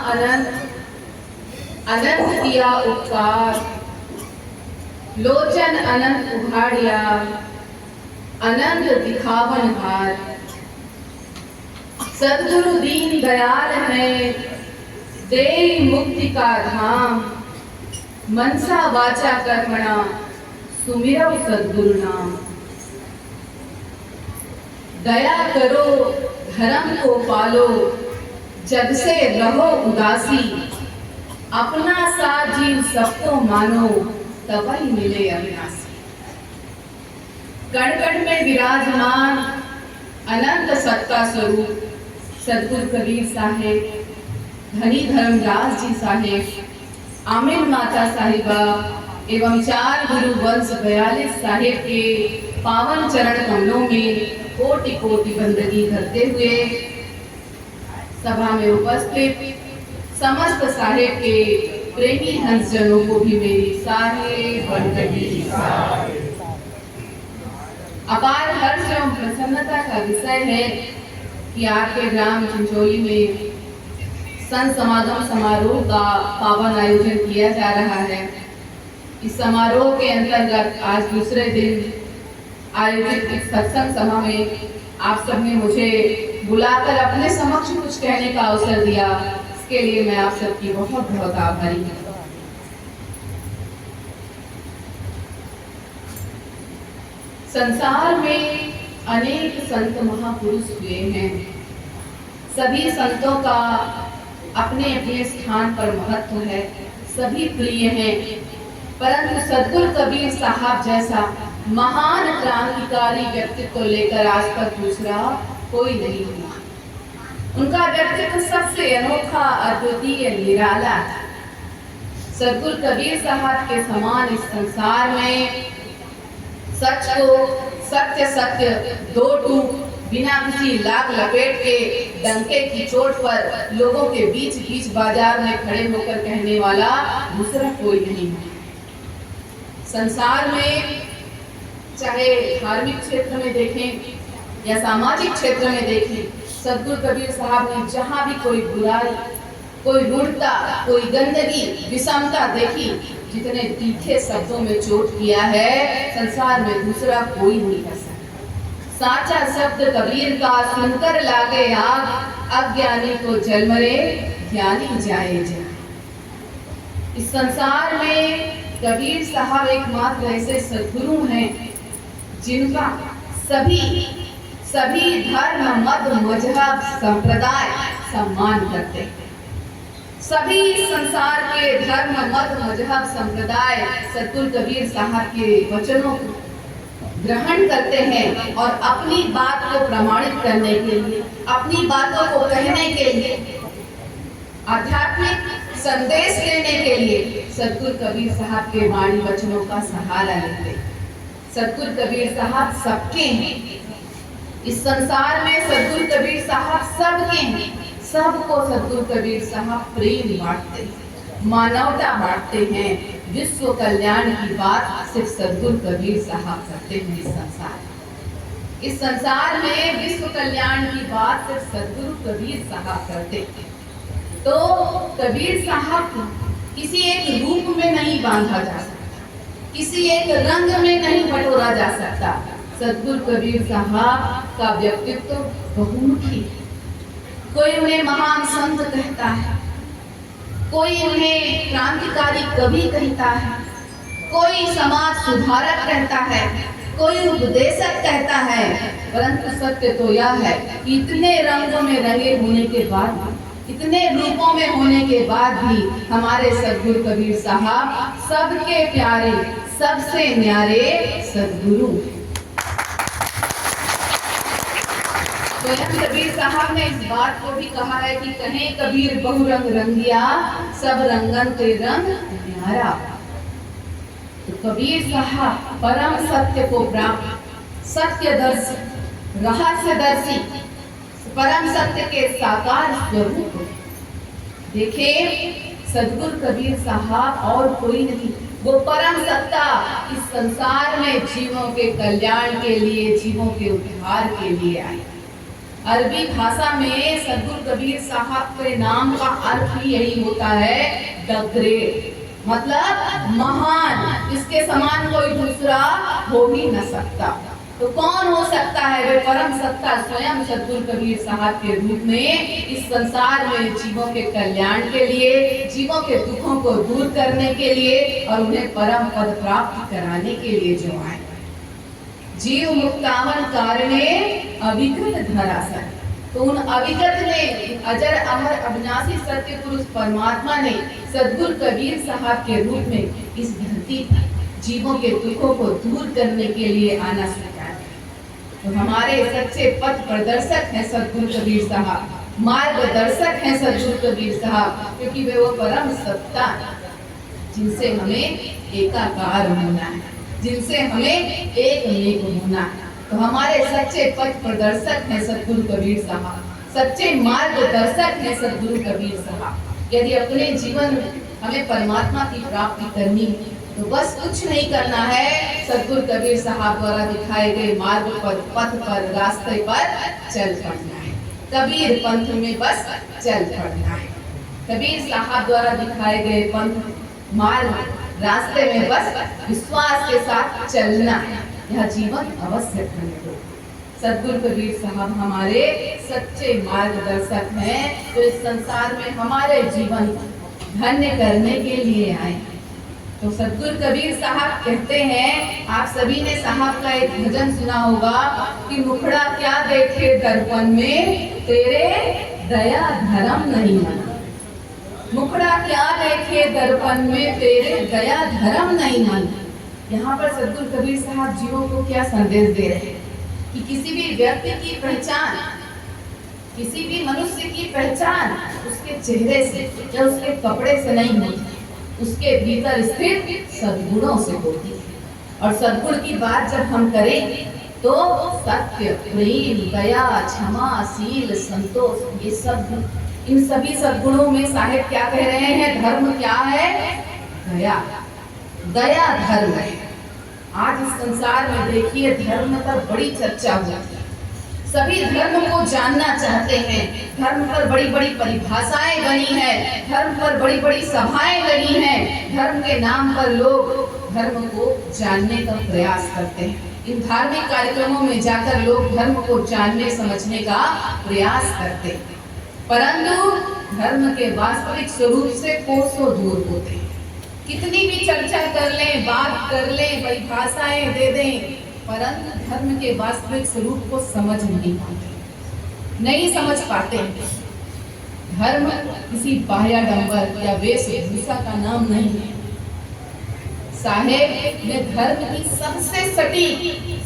अनंत अनंत किया उपकार, लोचन अनंत उघाड़िया, अनंत दिखावन हार। सद्गुरु दीन दयाल है, दे मुक्ति का धाम। मनसा वाचा कर्मणा, सुमिरव सद्गुरु नाम। दया करो धर्म को पालो, जग से रहो उदासी। अपना साथ जीव सबको मानो, तभी मिले अविनाशी। कण कण में विराजमान अनंत सत्ता स्वरूप सद्गुरु कबीर साहेब, धनी धर्मदास जी साहेब, आमिर माता साहिबा एवं 4 गुरु वंश 42 साहेब के पावन चरण कमलों में कोटि कोटि बंदगी करते हुए सभा में उपस्थित समस्त साहेब के प्रेमी हंसजनों को भी मेरी साहेब वंदगी। अपार हर्ष एवं प्रसन्नता का विषय है कि आपके ग्राम चिंचोली में संत समागम समारोह का पावन आयोजन किया जा रहा है। इस समारोह के अंतर्गत आज दूसरे दिन आयोजित इस सत्संग सभा में आप सबने मुझे बुलाकर अपने समक्ष कुछ कहने का अवसर दिया, इसके लिए मैं आप सबकी बहुत बहुत आभारी हूँ। संसार में अनेक संत महापुरुष हुए हैं। सभी संतों का अपने अपने स्थान पर महत्व है, सभी प्रिय हैं, परंतु सद्गुरु कबीर साहब जैसा महान क्रांतिकारी व्यक्तित्व लेकर आज तक दूसरा कोई नहीं हुआ। उनका व्यक्तित्व सबसे अनोखा, अद्वितीय, निराला था। सद्गुरु कबीर साहब के समान इस संसार में सच को सत्य सत्य दो टूक बिना किसी लाग लपेट के डंके की चोट पर लोगों के बीच बीच बाजार में खड़े होकर कहने वाला दूसरा कोई नहीं है। संसार में चाहे धार्मिक क्षेत्र में देखें या सामाजिक क्षेत्र में देखें, सद्गुरु कबीर साहब ने जहां भी कोई बुराई, कोई रूढ़ता, कोई गंदगी, विषमता देखी, जितने तीखे शब्दों में चोट किया है, संसार में दूसरा कोई नहीं कर सकता। साचा शब्द कबीर का सुनकर लागे आग, अज्ञानी को जल मरे, ज्ञानी जाए जाए। इस संसार में कबीर साहब एकमात्र ऐसे सद्गुरु हैं जिनका सभी धर्म, मत, मजहब, संप्रदाय सम्मान करते हैं। सभी संसार के धर्म, मत, मजहब, संप्रदाय सद्गुरु कबीर साहब के वचनों को ग्रहण करते हैं और अपनी बात को प्रमाणित करने के लिए, अपनी बातों को कहने के लिए, आध्यात्मिक संदेश देने के लिए सद्गुरु कबीर साहब के वाणी वचनों का सहारा लेते हैं। सद्गुरु कबीर साहब सबके हैं। इस संसार में सद्गुरु कबीर साहब सबके हैं। सबको सद्गुरु कबीर साहब प्रेम बांटते हैं, मानवता बांटते हैं। विश्व कल्याण की बात सिर्फ सद्गुरु कबीर साहब करते हैं। इस संसार में विश्व कल्याण की बात सिर्फ सद्गुरु कबीर साहब करते हैं। तो कबीर साहब को किसी एक रूप में नहीं बांधा जा सकता, किसी एक रंग में नहीं बटोरा जा सकता। सद्गुरु कबीर साहब का व्यक्तित्व बहुमुखी है। कोई उन्हें महान संत कहता है, कोई उन्हें क्रांतिकारी कवि कहता है, कोई समाज सुधारक कहता है, कोई उपदेशक कहता है, परंतु सत्य तो यह है कि इतने रंगों में रंगे होने के बाद, इतने रूपों में होने के बाद भी हमारे सद्गुरु कबीर साहब सबके प्यारे, सबसे न्यारे सद्गुरु। स्वयं कबीर साहब ने इस बात को भी कहा है कि कहें कबीर बहुरंग रंगिया, सब रंगन ते रंग न्यारा। तो कबीर साहब परम सत्य को प्राप्त, सत्यदर्शी, रहस्यदर्शी, परम सत्य के साकार स्वरूप। देखिए सद्गुरु कबीर साहब और कोई नहीं, वो परम सत्ता इस संसार में जीवों के कल्याण के लिए, जीवों के उद्धार के लिए आए। अरबी भाषा में सद्गुरु कबीर साहब के नाम का अर्थ ही यही होता है, द ग्रेट, मतलब महान, इसके समान कोई दूसरा हो ही न सकता। तो कौन हो सकता है? वे परम सत्ता स्वयं सद्गुरु कबीर साहब के रूप में इस संसार में जीवों के कल्याण के लिए, जीवों के दुखों को दूर करने के लिए और उन्हें परम पद प्राप्त कराने के लिए जो आए। जीव मुक्तावन कारणे अविगत धरासन, तो उन अविगत ने, अजर अमर अविनाशी सत्य पुरुष परमात्मा ने सद्गुरु कबीर साहब के रूप में इस धरती पर जीवों के दुखों को दूर करने के लिए आना सिखाया। तो हमारे सच्चे पथ प्रदर्शक हैं सद्गुरु कबीर साहब, मार्गदर्शक हैं सद्गुरु कबीर साहब, क्योंकि वे वो परम सत्ता जिनसे हमें एकाकार होना है, जिनसे हमें एक होना है। तो हमारे सच्चे पथ प्रदर्शक हैं सद्गुरु कबीर साहब, सच्चे मार्गदर्शक हैं सद्गुरु कबीर साहब। यदि अपने जीवन में हमें परमात्मा की प्राप्ति करनी है तो बस कुछ नहीं करना है, सद्गुरु कबीर साहब द्वारा दिखाए गए मार्ग पर, पथ पर, रास्ते पर चल पड़ना है। कबीर पंथ में बस चल पड़ना है। कबीर साहब द्वारा दिखाए गए पंथ, मार्ग, रास्ते में बस विश्वास के साथ चलना है। यह जीवन अवश्य धन्य हो। सद्गुरु कबीर साहब हमारे सच्चे मार्गदर्शक हैं, तो इस संसार में हमारे जीवन धन्य करने के लिए आए। तो सद्गुरु कबीर साहब कहते हैं, आप सभी ने साहब का एक भजन सुना होगा कि मुखड़ा क्या देखे दर्पण में, तेरे दया धर्म नहीं माना। मुखड़ा क्या देखे दर्पण में, तेरे दया धर्म नहीं माना। यहाँ पर सद्गुरु कबीर साहब जीवों को क्या संदेश दे रहे हैं कि किसी भी व्यक्ति की पहचान, किसी भी मनुष्य की पहचान उसके चेहरे से या उसके कपड़े से नहीं होती, उसके भीतर स्थित सद्गुणों से होती है। और सद्गुण की बात जब हम करें तो सत्य, प्रेम, दया, क्षमा, शील, संतोष, ये सब, इन सभी सद्गुणों में साहिब क्या कह रहे हैं? धर्म क्या है? दया। दया धर्म है। आज इस संसार में देखिए धर्म पर बड़ी चर्चा होती है, सभी धर्म को जानना चाहते हैं, धर्म पर बड़ी बड़ी परिभाषाएं बनी है, धर्म पर बड़ी बड़ी सभाएं लगी हैं, धर्म के नाम पर लोग धर्म को जानने का प्रयास करते हैं। इन धार्मिक कार्यक्रमों में जाकर लोग धर्म को जानने समझने का प्रयास करते हैं, परंतु धर्म के वास्तविक स्वरूप से कोसों दूर होते हैं। कितनी भी चर्चा कर लें, बात कर लें, परिभाषाएं दे दें, परंतु धर्म के वास्तविक स्वरूप को समझ नहीं पाते, नहीं समझ पाते। धर्म किसी बाह्याडंबर या वेशभूषा का नाम नहीं है। साहेब ने धर्म की सबसे सटीक,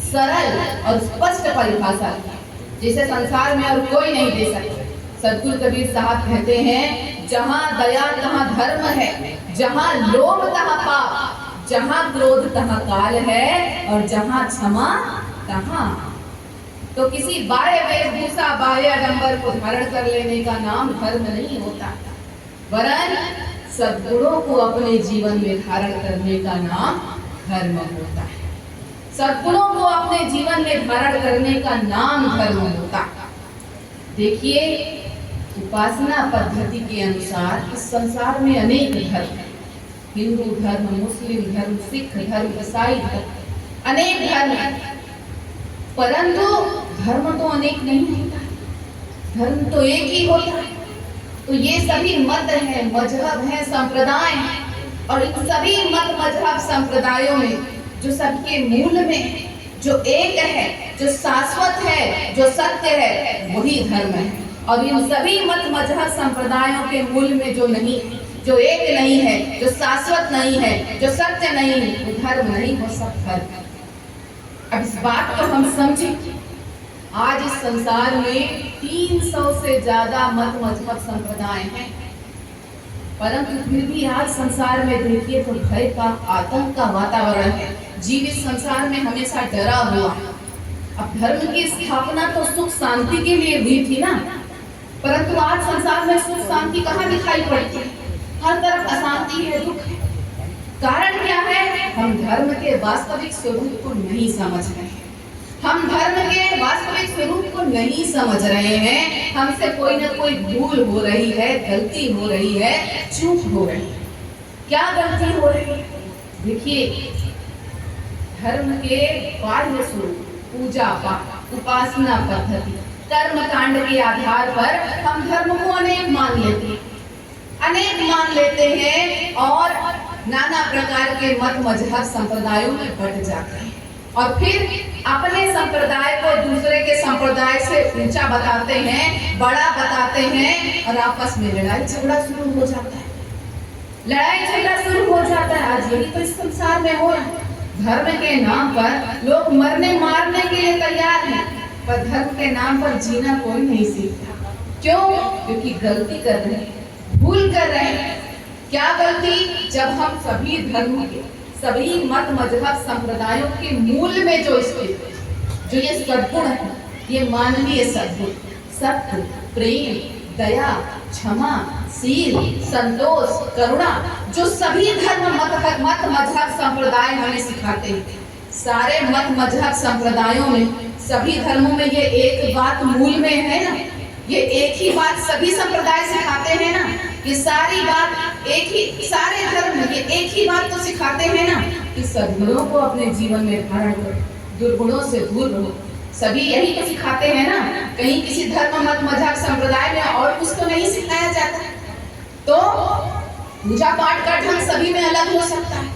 सरल और स्पष्ट परिभाषा दी, जिसे संसार में और कोई नहीं दे सकता। सद्गुरु कबीर साहब कहते हैं, जहाँ दया तहाँ धर्म है, जहाँ लोभ तहाँ पाप, जहाँ क्रोध तहाँ काल है, और जहाँ क्षमा तहाँ। तो किसी बाह्य वेशभूषा, बाह्य आडंबर को धारण कर लेने का नाम धर्म नहीं होता, वरन सद्गुणों को अपने जीवन में धारण करने का नाम धर्म होता है। सद्गुणों को अपने जीवन में धारण करने का नाम धर्म होता। देखिए, उपासना पद्धति के अनुसार इस संसार में अनेक धर्म हैं, हिंदू धर्म, मुस्लिम धर्म, सिख धर्म, ईसाई धर्म, अनेक धर्म हैं, परंतु धर्म तो अनेक नहीं होता, धर्म तो एक ही होता है। तो ये सभी मत हैं, मजहब हैं, संप्रदाय हैं, और इन सभी मत, मजहब, संप्रदायों में जो सबके मूल में जो एक है, जो शाश्वत है, जो सत्य है, वही धर्म है। और इन सभी मत, मजहब, संप्रदायों के मूल में जो नहीं, जो एक नहीं है, जो शाश्वत नहीं है, जो सत्य नहीं है, वो धर्म नहीं हो सकता। अब इस बात को हम समझें। आज इस संसार में 300 से ज्यादा मत, मजहब, संप्रदाय हैं, परंतु फिर भी आज संसार में देखिए तो भय का, आतंक का वातावरण है। जीव इस संसार में हमेशा डरा हुआ है। अब धर्म की स्थापना तो सुख शांति के लिए हुई थी ना, परंतु आज संसार में सुख शांति कहाँ दिखाई पड़ती है? हर तरफ अशांति है, दुख है। कारण क्या है? हम धर्म के वास्तविक स्वरूप को नहीं समझ रहे हैं। हम धर्म के वास्तविक स्वरूप को नहीं समझ रहे हैं। हमसे कोई ना कोई भूल हो रही है, गलती हो रही है, चूक हो रही है। क्या गलती हो रही है? देखिए, धर्म के बाह्य स्वरूप, पूजा पाठ, उपासना पद्धति, कर्म कांड के आधार पर हम धर्म को अनेक मान लेते हैं और नाना प्रकार के मत मजहब संप्रदायों में बंट जाते हैं और फिर अपने संप्रदाय को दूसरे के संप्रदाय से ऊंचा बताते हैं, बड़ा बताते हैं और आपस में लड़ाई झगड़ा शुरू हो जाता है। लड़ाई झगड़ा शुरू हो जाता है। आज यही तो इस संसार में हो रहा है। धर्म के नाम पर लोग मरने मारने के लिए तैयार हैं, पर धर्म के नाम पर जीना कोई नहीं सीखता। क्यों? क्योंकि गलती कर रहे हैं, भूल कर रहे हैं। क्या गलती? जब हम सभी धर्म के, सभी मत मजहब संप्रदायों के मूल में जो स्थित, जो ये सद्गुण है, ये मानवीय सद्गुण, सत्य, प्रेम, दया, क्षमा, शील, संतोष, करुणा, जो सभी धर्म मत मजहब संप्रदाय हमें सिखाते हैं। सारे मत मजहब संप्रदायों में, सभी धर्मों में ये एक बात मूल में है ना, ये एक ही बात सभी संप्रदाय सिखाते हैं ना, ये सारी बात एक ही, सारे धर्म ये एक ही बात तो सिखाते हैं ना कि सद्गुणों को अपने जीवन में धारण करो, दुर्गुणों से दूर रहो। सभी यही तो सिखाते हैं ना। कहीं किसी धर्म मत मजहब संप्रदाय में और कुछ तो नहीं सिखाया जाता। तो पूजा पाठ का ढंग सभी में अलग हो सकता है,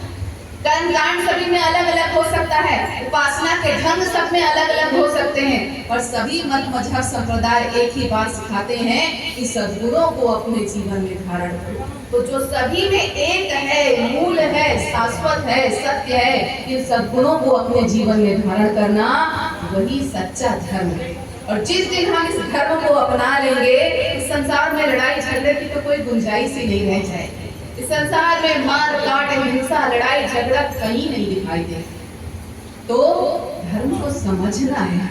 कर्म कांड सभी में अलग अलग हो सकता है, उपासना के ढंग सब में अलग अलग हो सकते हैं, पर सभी मत मजहब संप्रदाय एक ही बात सिखाते हैं कि सद्गुणों को अपने जीवन में धारण करो। तो जो सभी में एक है, मूल है, शाश्वत है, सत्य है, इन सद्गुणों को अपने जीवन में धारण करना, वही सच्चा धर्म है। और जिस दिन हम इस धर्म को अपना लेंगे, इस संसार में लड़ाई झगड़े की तो कोई गुंजाइश ही नहीं रह जाएगी। इस संसार में मार काट, हिंसा, लड़ाई झगड़ा कहीं नहीं दिखाई दे। तो धर्म को समझना है,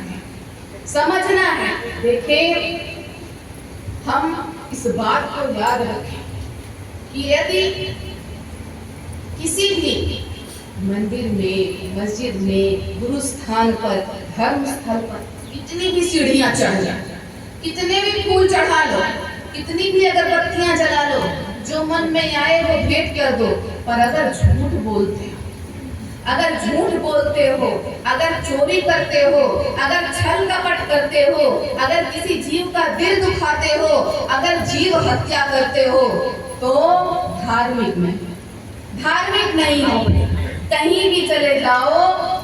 समझना है। देखिए, हम इस बात को याद रखें कि यदि किसी भी मंदिर में, मस्जिद में, गुरु स्थान पर, धर्म स्थल पर कितनी भी सीढ़ियां चढ़ जाए, कितने भी फूल चढ़ा लो, कितनी भी अगरबत्तियां जला लो, जो मन में आए वो भेंट कर दो, पर अगर झूठ बोलते हो, अगर चोरी करते हो, अगर छल कपट करते हो, अगर किसी जीव का दिल दुखाते हो, अगर जीव हत्या करते हो, तो धार्मिक नहीं हो। कहीं भी चले जाओ,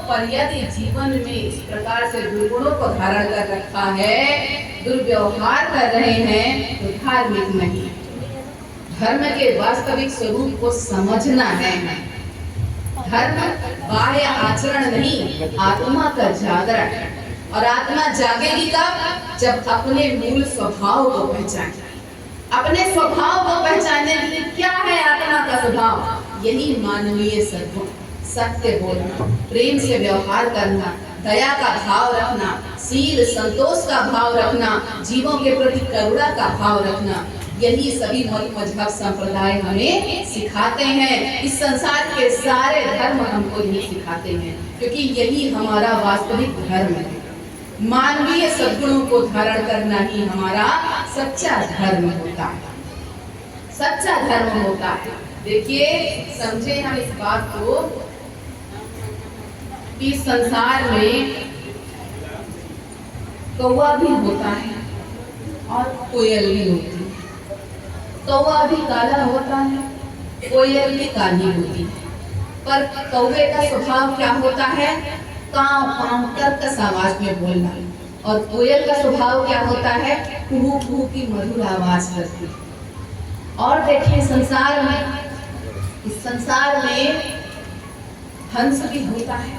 पर यदि जीवन में इस प्रकार से दुर्गुणों को धारण कर रखा है, दुर्व्यवहार कर रहे हैं, तो धार्मिक नहीं। धर्म के वास्तविक स्वरूप को समझना है। धर्म बाह्य आचरण नहीं, आत्मा का जागरण। और आत्मा जागेगी कब? जब अपने मूल स्वभाव को पहचाने। अपने स्वभाव को पहचानने के लिए क्या है आत्मा का स्वभाव? यही मानवीय सद्गुण, सत्य बोलना, प्रेम से व्यवहार करना, दया का भाव रखना, शील संतोष का भाव रखना, जीवों के प्रति करुणा का भाव रखना, यही सभी मत मजहब संप्रदाय हमें सिखाते हैं। इस संसार के सारे धर्म हमको यही सिखाते हैं, क्योंकि यही हमारा वास्तविक धर्म है। मानवीय सद्गुणों को धारण करना ही हमारा सच्चा धर्म होता है, सच्चा धर्म होता है। देखिए, समझे हम इस बात को कि संसार में कौवा भी होता है और कोयल भी होती है। कौवा भी काला होता है, कोयल भी काली होती है, पर कौवे का स्वभाव क्या होता है? कांव कांव कर्कश आवाज में बोलना। और कोयल का स्वभाव क्या होता है? कुहू कुहू की मधुर आवाज करती है। और देखिए, संसार में, इस संसार में हंस भी होता है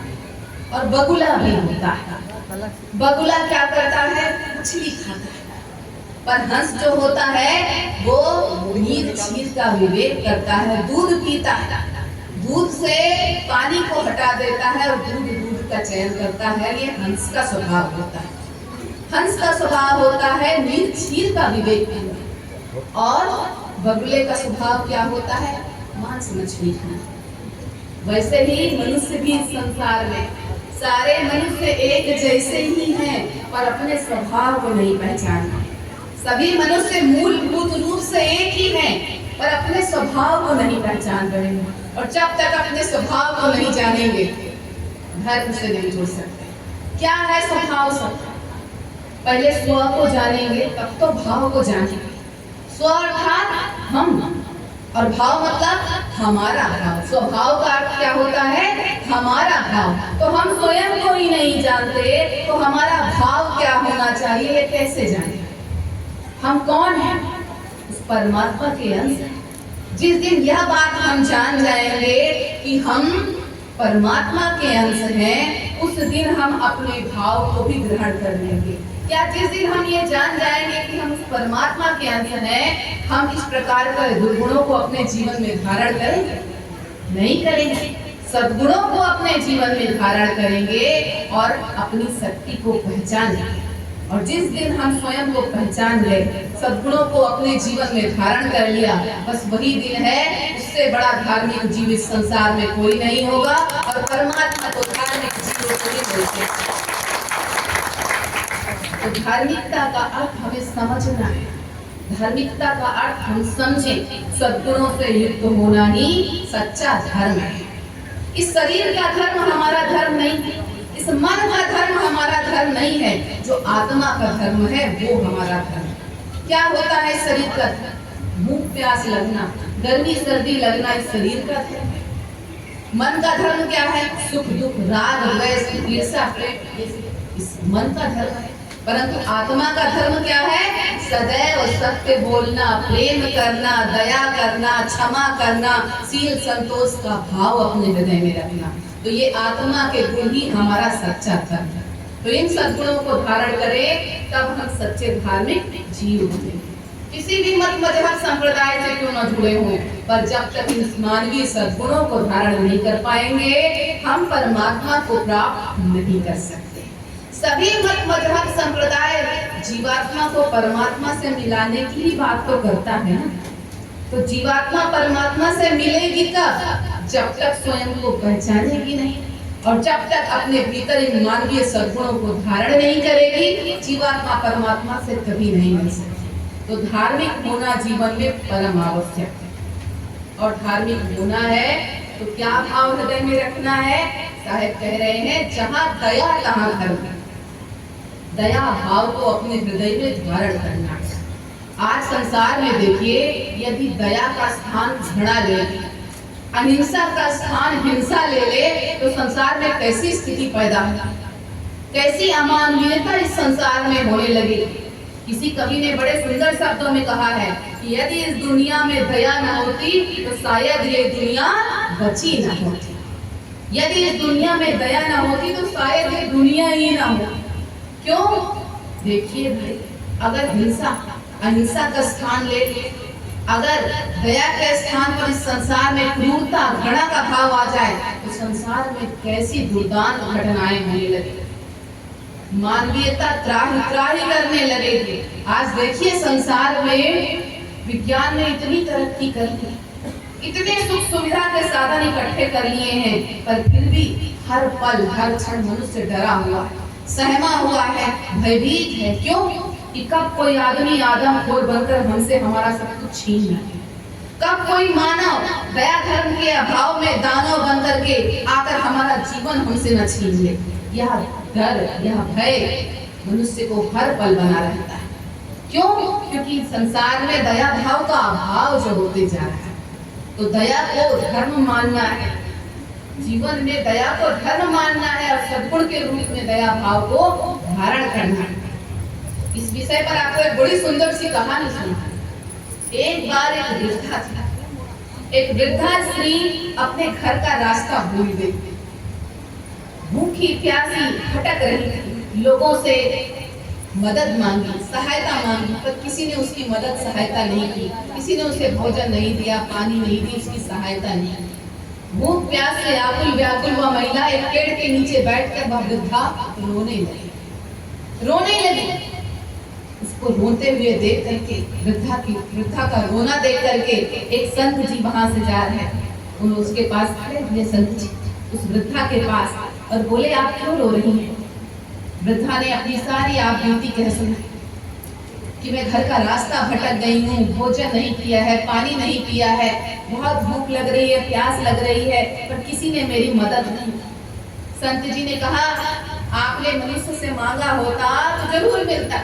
और बगुला भी होता है। बगुला क्या करता है? मछली खाता है, पर हंस जो होता है वो नीर क्षीर का विवेक करता है, दूध पीता है, दूध से पानी को हटा देता है और दूध का चयन करता है। ये हंस का स्वभाव होता है। हंस का स्वभाव होता है नीर क्षीर का विवेक करना। और बगुले का स्वभाव क्या होता है? मांस मछली खाना। वैसे ही मनुष्य भी संसार में सारे मनुष्य एक जैसे ही हैं पर अपने स्वभाव को नहीं पहचानते। सभी मनुष्य मूलभूत रूप से एक ही हैं पर अपने स्वभाव को नहीं पहचान रहे हैं। और जब तक अपने स्वभाव को नहीं जानेंगे धर्म से नहीं जुड़ सकते। क्या है स्वभाव? सब पहले स्व को जानेंगे तब तो भाव को जानेंगे। स्व अर्थात हम और भाव मतलब हमारा भाव। स्वभाव का अर्थ क्या होता है? हमारा भाव। तो हम स्वयं को ही नहीं जानते तो हमारा भाव क्या होना चाहिए ये कैसे जाने? हम कौन हैं? उस परमात्मा के अंश हैं। जिस दिन यह बात हम जान जाएंगे कि हम परमात्मा के अंश हैं, उस दिन हम अपने भाव को भी ग्रहण कर लेंगे। क्या जिस दिन हम ये जान जाएंगे कि हम उस परमात्मा के अंश हैं, हम इस प्रकार के दुर्गुणों को अपने जीवन में धारण करेंगे? नहीं करेंगे। सद्गुणों को अपने जीवन में धारण करेंगे और अपनी शक्ति को पहचानेंगे। और जिस दिन हम स्वयं को पहचान गए, सद्गुणों को अपने जीवन में धारण कर लिया, बस वही दिन है। उससे बड़ा धार्मिक जीव इस संसार में कोई नहीं होगा और परमात्मा को धार्मिक जीव को ही बोलते हैं। तो धार्मिकता का अर्थ हमें समझना है। धार्मिकता का अर्थ हम समझें, सद्गुणों से युक्त होना ही सच्चा धर्म है। इस शरीर का धर्म हमारा धर्म नहीं है, इस मन का धर्म हमारा धर्म नहीं है। जो आत्मा का धर्म है वो हमारा धर्म। क्या होता है शरीर का धर्म? भूख प्यास लगना, गर्मी सर्दी लगना इस शरीर का धर्म है। मन का धर्म क्या है? सुख दुख, राग द्वेष, ईर्ष्या प्रेम, इस मन का धर्म है। परंतु आत्मा का धर्म क्या है? सदैव सत्य बोलना, प्रेम करना, दया करना, क्षमा करना, शील संतोष का भाव अपने हृदय में रखना। तो ये आत्मा के गुण ही हमारा सच्चा धर्म है। तो इन सद्गुणों को धारण करें तब हम सच्चे धार्मिक जीव होंगे। किसी भी मत मजहब संप्रदाय से क्यों न जुड़े हों, पर जब तक इन मानवीय सद्गुणों को धारण नहीं कर पाएंगे हम परमात्मा को प्राप्त नहीं कर सकते। सभी मत मजहब संप्रदाय जीवात्मा को परमात्मा से मिलाने की ही बात तो करता है ना। तो जीवात्मा परमात्मा से मिलेगी कब? जब तक स्वयं को पहचानेगी नहीं और जब तक अपने भीतर इन मानवीय सद्गुणों को धारण नहीं करेगी, जीवात्मा परमात्मा से कभी नहीं मिल सकती। तो धार्मिक होना जीवन में परम आवश्यक है। और धार्मिक होना है तो क्या भाव हृदय में रखना है? साहब कह रहे हैं, जहाँ दया तहाँ धर्म। दया भाव को अपने हृदय में धारण करना। आज संसार में देखिए, यदि दया का स्थान घृणा ले, अहिंसा का स्थान हिंसा ले ले, तो संसार में कैसी स्थिति पैदा होगी, कैसी अमानवीयता इस संसार में होने लगी। किसी कवि ने बड़े सुंदर शब्दों में कहा है कि यदि इस दुनिया में दया न होती तो शायद ये दुनिया बची न होती। यदि इस दुनिया में दया न होती तो शायद ये दुनिया ही न होती। क्यों? देखिए भाई, अगर हिंसा अहिंसा का स्थान ले, अगर दया के स्थान पर इस संसार में क्रूरता घृणा का भाव आ जाए तो संसार में कैसी दुर्दांत घटनाएं होने लगेगी, मानवीयता त्राही त्राही करने लगेगी। आज देखिए संसार में विज्ञान ने इतनी तरक्की कर ली, इतने सुख सुविधा के साधन इकट्ठे कर लिए हैं, पर फिर भी हर पल हर क्षण मनुष्य डरा हुआ है, सहमा हुआ है, भयभीत है। क्यों? कि कब कोई आदमी आदमखोर बनकर हमसे हमारा सब कुछ छीन ले, कब कोई मानव दया धर्म के अभाव में दानव बनकर के आकर हमारा जीवन हमसे न छीन ले। यह डर, यह भय मनुष्य को हर पल बना रहता है। क्यों? क्योंकि संसार में दया भाव का अभाव जो होते जा रहा है। तो दया को धर्म मानना है, जीवन में दया को धर्म मानना है और सद्गुण के रूप में दया भाव को धारण करना है। इस विषय पर आपको एक बड़ी सुंदर सी कहानी सुनाऊं। एक बार एक वृद्धा था, एक वृद्धा स्त्री अपने घर का रास्ता भूल गई, भूखी प्यासी भटक रही थी, लोगों से मदद मांगी, सहायता मांगी, पर किसी ने उसकी मदद सहायता नहीं की, किसी ने उसे भोजन नहीं दिया, पानी नहीं दी, उसकी सहायता नहीं की। भूख प्यास से आकुल व्याकुल वह महिला एक पेड़ के नीचे बैठकर वह वृद्धा रोने लगी। उसको रोते हुए देख करके वृद्धा का रोना देख करके एक संत जी वहां से जा रहे हैं, उसके पास खड़े हुए संत जी उस वृद्धा के पास और बोले आप क्यों रो रही हैं? वृद्धा ने अपनी सारी आप बीती कह सुनाई कि मैं घर का रास्ता भटक गई हूँ, भोजन नहीं किया है, पानी नहीं पिया है, बहुत भूख लग रही है, प्यास लग रही है, पर किसी ने मेरी मदद नहीं की। संत जी ने कहा आपने मनुष्य से मांगा होता तो जरूर मिलता।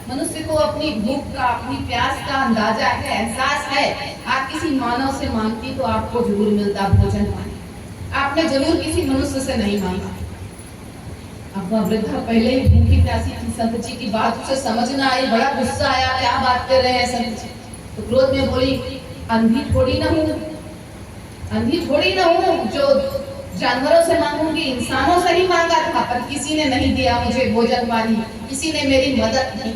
मनुष्य को अपनी भूख का, अपनी प्यास का अंदाजा है, एहसास है। आप किसी मानव से मांगती तो आपको जरूर मिलता भोजन पानी। आपने जरूर किसी मनुष्य से नहीं मांगा। अब वह वृद्धा पहले ही भूखी प्यासी थी, संत जी की बात उसे समझ ना आई, बड़ा गुस्सा आया, क्या बात कर रहे हैं संत जी। तो क्रोध में बोली अंधी थोड़ी ना हूँ, अंधी थोड़ी ना हूँ जो जानवरों से मांगूंगी, इंसानों से ही मांगा था, पर किसी ने नहीं दिया मुझे भोजन पानी, किसी ने मेरी मदद नहीं।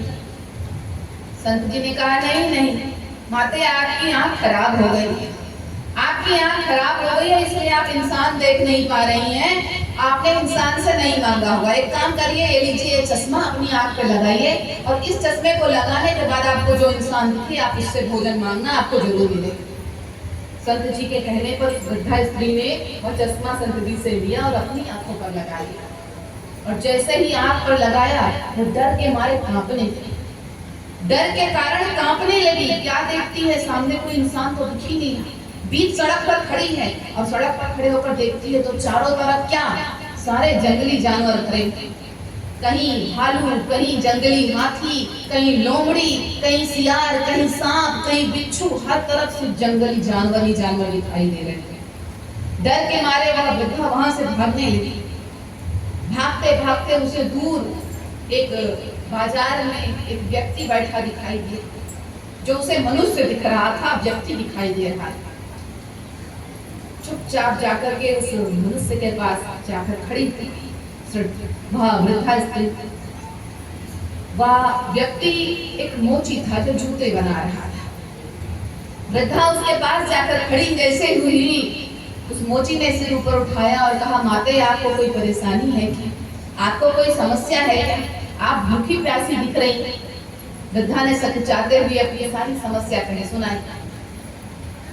संत जी ने कहा नहीं नहीं माते, आपकी आंख खराब हो गई है, आपकी आंख खराब हो गई है, इसलिए आप इंसान देख नहीं पा रही हैं। आपने इंसान से नहीं मांगा होगा। एक काम करिए, ये लीजिए चश्मा अपनी आंख पे लगाइए और इस चश्मे को लगाने के बाद आपको जो इंसान दिखे आप उससे भोजन मांगना, आपको जरूर मिलेगा। संत जी के कहने पर वृद्धा स्त्री ने वह चश्मा संत जी से लिया और अपनी आंखों पर लगा लिया। और जैसे ही आंख पर लगाया वो डर के मारे कांपने लगी, डर के कारण कांपने लगी। क्या देखती है, सामने कोई इंसान तो दिख ही नहीं, बीच सड़क पर खड़ी है और सड़क पर खड़े होकर देखती है तो चारों तरफ क्या, सारे जंगली जानवर खड़े, कहीं भालू, कहीं जंगली हाथी, कहीं लोमड़ी, कहीं सियार, कहीं सांप, कहीं बिच्छू, हर तरफ से जंगली जानवर ही जानवर दिखाई दे रहे थे। डर के मारे वह वृद्धा वहां से भागने लगी। भागते भागते उसे दूर एक बाजार में एक व्यक्ति बैठा दिखाई दिया, जो उसे मनुष्य दिख रहा था, व्यक्ति दिखाई दे रहा था। चुपचाप जाकर के उस मनुष्य के पास जाकर खड़ी थी वह वृद्धा स्त्री। वह व्यक्ति एक मोची था जो जूते बना रहा था। वृद्धा उसके पास जाकर खड़ी जैसे हुई, उस मोची ने सिर ऊपर उठाया और कहा माते आपको कोई परेशानी है क्या, आपको कोई समस्या है क्या, आप भूखी प्यासी दिख रही। वृद्धा ने सकुचाते हुए अपनी सारी समस्या कहे सुनाई।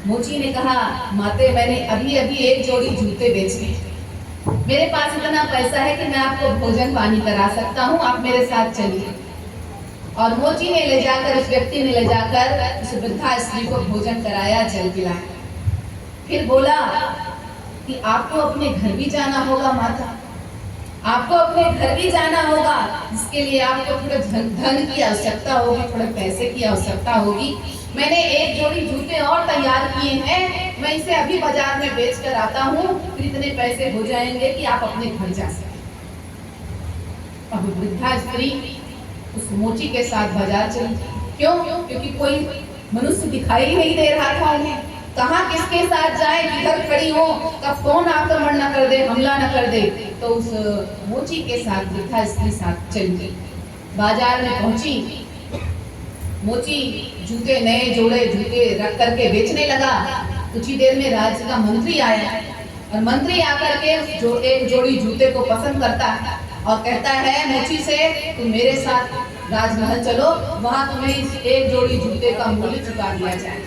मोची ने कहा माते मैंने अभी अभी एक जोड़ी जूते बेचे, मेरे पास इतना पैसा है कि मैं आपको भोजन पानी करा सकता हूँ, आप मेरे साथ चलिए। और मोची ने ले जाकर, उस व्यक्ति ने ले जाकर उस वृद्धा स्त्री को भोजन कराया, जल पिलाया। फिर बोला कि आपको अपने घर भी जाना होगा माता, आपको अपने घर भी जाना होगा, जिसके लिए आपको थोड़े धन की आवश्यकता होगी, थोड़े पैसे की आवश्यकता होगी। मैंने एक जोड़ी जूते और तैयार किए हैं, मैं इसे अभी बाजार में बेच कर आता हूँ, फिर इतने पैसे हो जाएंगे कि आप अपने घर जा सकें। अब वृद्धा स्त्री उस मोची के साथ बाजार चली। क्यों? क्योंकि कोई मनुष्य दिखाई ही नहीं दे रहा था उन्हें। कहाँ किसके साथ जाए, किधर खड़ी हो, कब कौन आक्रमण न कर दे, हमला न कर दे। तो उस मोची के साथ वृद्धा स्त्री साथ चली। बाजार में पहुंची, मोची जूते, नए जोड़े जूते रख करके बेचने लगा। कुछ ही देर में राज्य का मंत्री आया और मंत्री आकर के जो एक जोड़ी जूते को पसंद करता है और कहता है मोची से तुम मेरे साथ राजमहल चलो, वहां तुम्हें इस एक जोड़ी जूते का मूल्य चुका दिया जाए।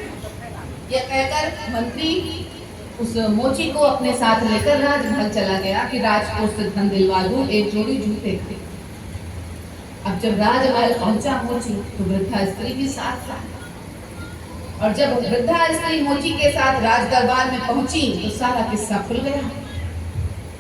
यह कहकर मंत्री उस मोची को अपने साथ लेकर राजमहल चला गया कि राजकोष से धन दिलवा दूं एक जोड़ी जूते का। अब जब राजमहल पहुंचा मोची तो वृद्धा स्त्री भी साथ था। और जब वृद्धा स्त्री मोची के साथ राज दरबार में पहुंची तो सारा किस्सा खुल गया।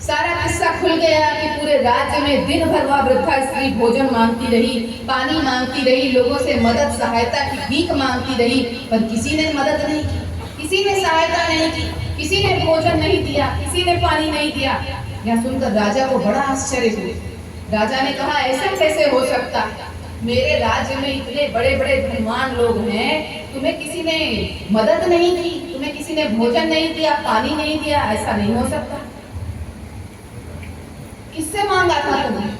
सारा किस्सा खुल गया कि पूरे राज्य में दिन भर वह वृद्धा स्त्री भोजन मांगती रही, पानी मांगती रही, लोगों से मदद सहायता की भीख मांगती रही, पर किसी ने मदद नहीं की, किसी ने सहायता नहीं की, किसी ने भोजन नहीं दिया, किसी ने पानी नहीं दिया। यह सुनकर राजा को बड़ा आश्चर्य हुआ। राजा ने कहा ऐसा कैसे हो सकता है, मेरे राज्य में इतने बड़े बड़े धनवान लोग हैं, तुम्हें किसी ने मदद नहीं की, तुम्हें किसी ने भोजन नहीं दिया, पानी नहीं दिया, ऐसा नहीं हो सकता। किससे मांगा था तुमने?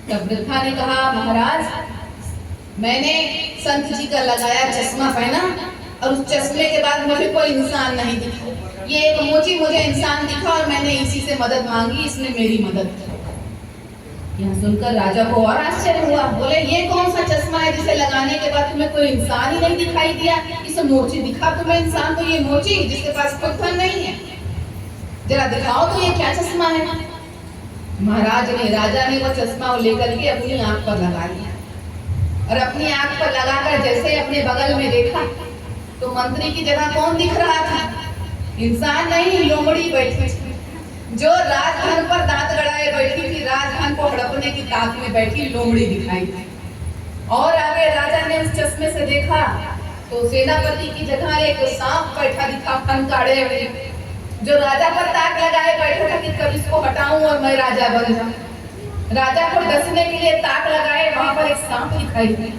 तब वृद्धा ने कहा महाराज मैंने संत जी का लगाया चश्मा पहना और उस चश्मे के बाद मुझे कोई इंसान नहीं दिखा, ये एक मोची मुझे इंसान दिखा और मैंने इसी से मदद मांगी, इसने मेरी मदद की। यह सुनकर राजा को और आश्चर्य हुआ। बोले ये कौन सा चश्मा है जिसे लगाने के बाद तुम्हें कोई इंसान ही नहीं दिखाई दिया, इसे मोची दिखा तुम्हें इंसान, तो ये मोची जिसके पास खुद धन नहीं है, जरा दिखाओ तो ये क्या चश्मा है। राजा ने वो चश्मा लेकर के अपनी आंख पर लगा लिया और अपनी आंख पर लगाकर जैसे ही अपने बगल में देखा तो मंत्री की जगह कौन दिख रहा था? इंसान नहीं, लोमड़ी बैठी थी, जो राजधन पर दांत गड़ाए बैठी थी, राजधन को हड़पने की ताक में बैठी लोमड़ी दिखाई थी। और आगे राजा ने उस चश्मे से देखा तो सेनापति की जगह एक सांप बैठा दिखा, फन काढ़े हुए, जो राजा पर ताक लगाए बैठा था कि कब इसको हटाऊं और मैं राजा बन जाऊं। राजा को डसने के लिए ताक लगाए, वहां पर एक सांप दिखाई दी।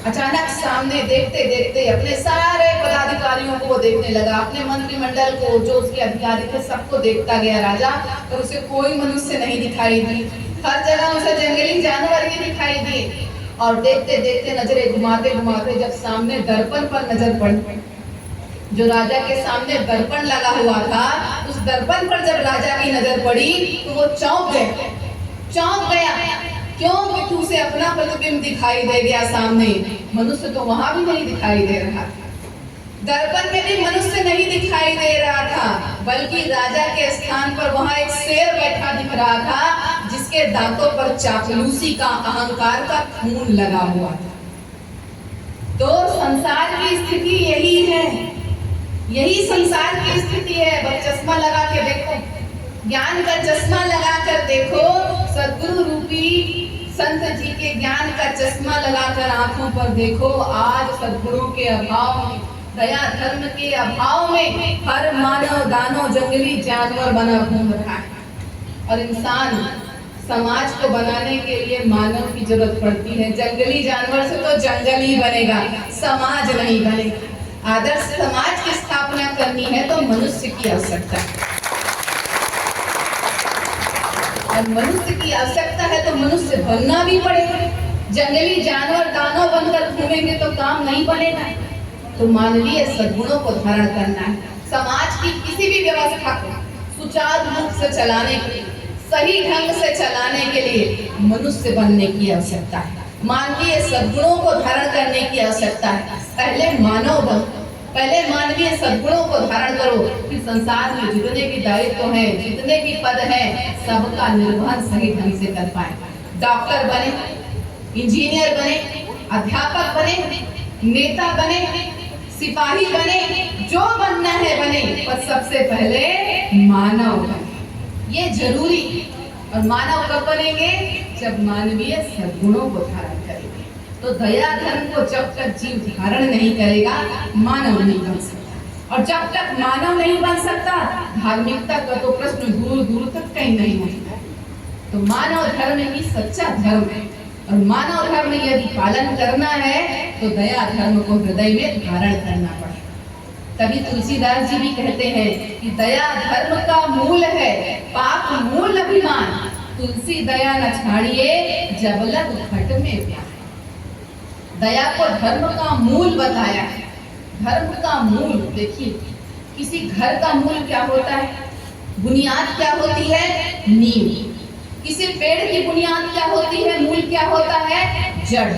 अचानक सामने देखते देखते अपने सारे पदाधिकारियों को वो देखने लगा, अपने मंत्रिमंडल को, जो उसके अधिकारी थे, सबको देखता गया राजा, तो उसे कोई मनुष्य नहीं दिखाई दी। हर जगह उसे जंगली जानवर ही दिखाई दिए। और देखते देखते नजरें घुमाते घुमाते जब सामने दर्पण पर नजर पड़ी, जो राजा के सामने दर्पण लगा हुआ था, उस दर्पण पर जब राजा की नजर पड़ी तो वो चौंक गया। क्यों? क्योंकि उसे अपना प्रतिबिंब दिखाई दे गया सामने। मनुष्य तो वहां भी नहीं दिखाई दे रहा था, दर्पण में भी मनुष्य नहीं दिखाई दे रहा था, बल्कि राजा के स्थान पर वहां एक शेर बैठा दिख रहा था, जिसके दांतों पर चापलूसी का, अहंकार का खून लगा हुआ था। तो संसार की स्थिति यही है, यही संसार की स्थिति है। बस चश्मा लगा के देखो, ज्ञान का चश्मा लगाकर देखो, सद्गुरु रूपी संत जी के ज्ञान का चश्मा लगाकर आंखों पर देखो। आज सद्गुरु के अभाव में, दया धर्म के अभाव में हर मानव दानव जंगली जानवर बना घूम रहा है, और इंसान समाज को बनाने के लिए मानव की जरूरत पड़ती है। जंगली जानवर से तो जंगल ही बनेगा, समाज नहीं बनेगा। आदर्श समाज की स्थापना करनी है तो मनुष्य की आवश्यकता है, और मनुष्य की आवश्यकता है तो मनुष्य बनना भी पड़ेगा। जंगली जानवर दानव बनकर घूमेंगे तो काम नहीं बनेगा। तो मानवीय सद्गुणों को धारण करना है। समाज की किसी भी व्यवस्था को सुचारू रूप से चलाने के लिए, सही ढंग से चलाने के लिए मनुष्य बनने की आवश्यकता है, मानवीय सद्गुणों को धारण करने की आवश्यकता है। पहले मानव बनो, पहले मानवीय सद्गुणों को धारण करो, फिर संसार में जितने भी दायित्व हैं, जितने भी पद हैं, सबका निर्वहन सही ढंग से कर पाए। डॉक्टर बने, इंजीनियर बने, अध्यापक बने, नेता बने, सिपाही बने, जो बनना है बने, पर सबसे पहले मानव बने, ये जरूरी है। और मानव कब बनेंगे? जब मानवीय सद्गुणों को धारण करेंगे। तो दया धर्म को जब तक जीव धारण नहीं करेगा, मानव नहीं बन सकता, और जब तक मानव नहीं बन सकता, धार्मिकता का तो प्रश्न दूर दूर तक कहीं नहीं होता। तो मानव धर्म ही सच्चा धर्म है, और मानव धर्म यदि पालन करना है तो दया धर्म को हृदय में धारण करना पड़ेगा। तभी तुलसीदास जी भी कहते हैं कि दया धर्म का मूल है, पाप मूल अभिमान, तुलसी दया न छाड़िए, जब लग घट में प्यार। दया को धर्म का मूल बताया है। धर्म का मूल देखिए, किसी घर का मूल क्या होता है? बुनियाद क्या होती है? नींव। किसी पेड़ की बुनियाद क्या होती है? मूल क्या होता है? जड़।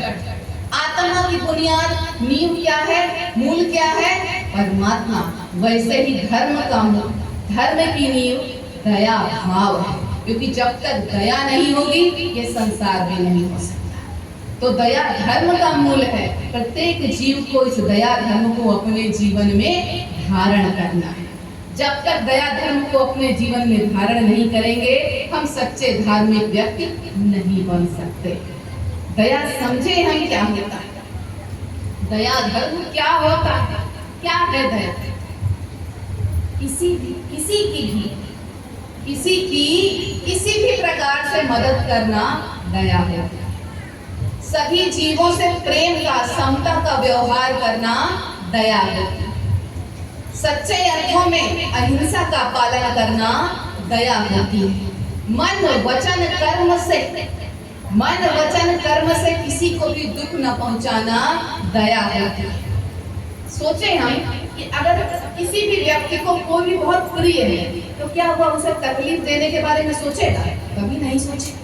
आत्मा की बुनियाद, नींव क्या है? मूल क्या है? परमात्मा। वैसे ही धर्म का मूल, धर्म की नींव दया भाव है, क्योंकि जब तक दया नहीं होगी ये संसार में नहीं हो सकता। तो दया धर्म का मूल है। प्रत्येक जीव को इस दया धर्म को अपने जीवन में धारण करना है। जब तक दया धर्म को अपने जीवन में धारण नहीं करेंगे, हम सच्चे धार्मिक व्यक्ति नहीं बन सकते। दया समझे हम क्या होता है, दया धर्म क्या होता है, क्या है दया? किसी की किसी भी प्रकार से मदद करना दया है। सभी जीवों से प्रेम का, समता का व्यवहार करना दया है। सच्चे अर्थों में अहिंसा का पालन करना दया होती है। मन वचन कर्म से किसी को भी दुख न पहुंचाना दया होती है। सोचे हम कि अगर किसी भी व्यक्ति को कोई भी बहुत प्रिय है तो क्या हुआ उसे तकलीफ देने के बारे में सोचेगा? कभी नहीं सोचेगा,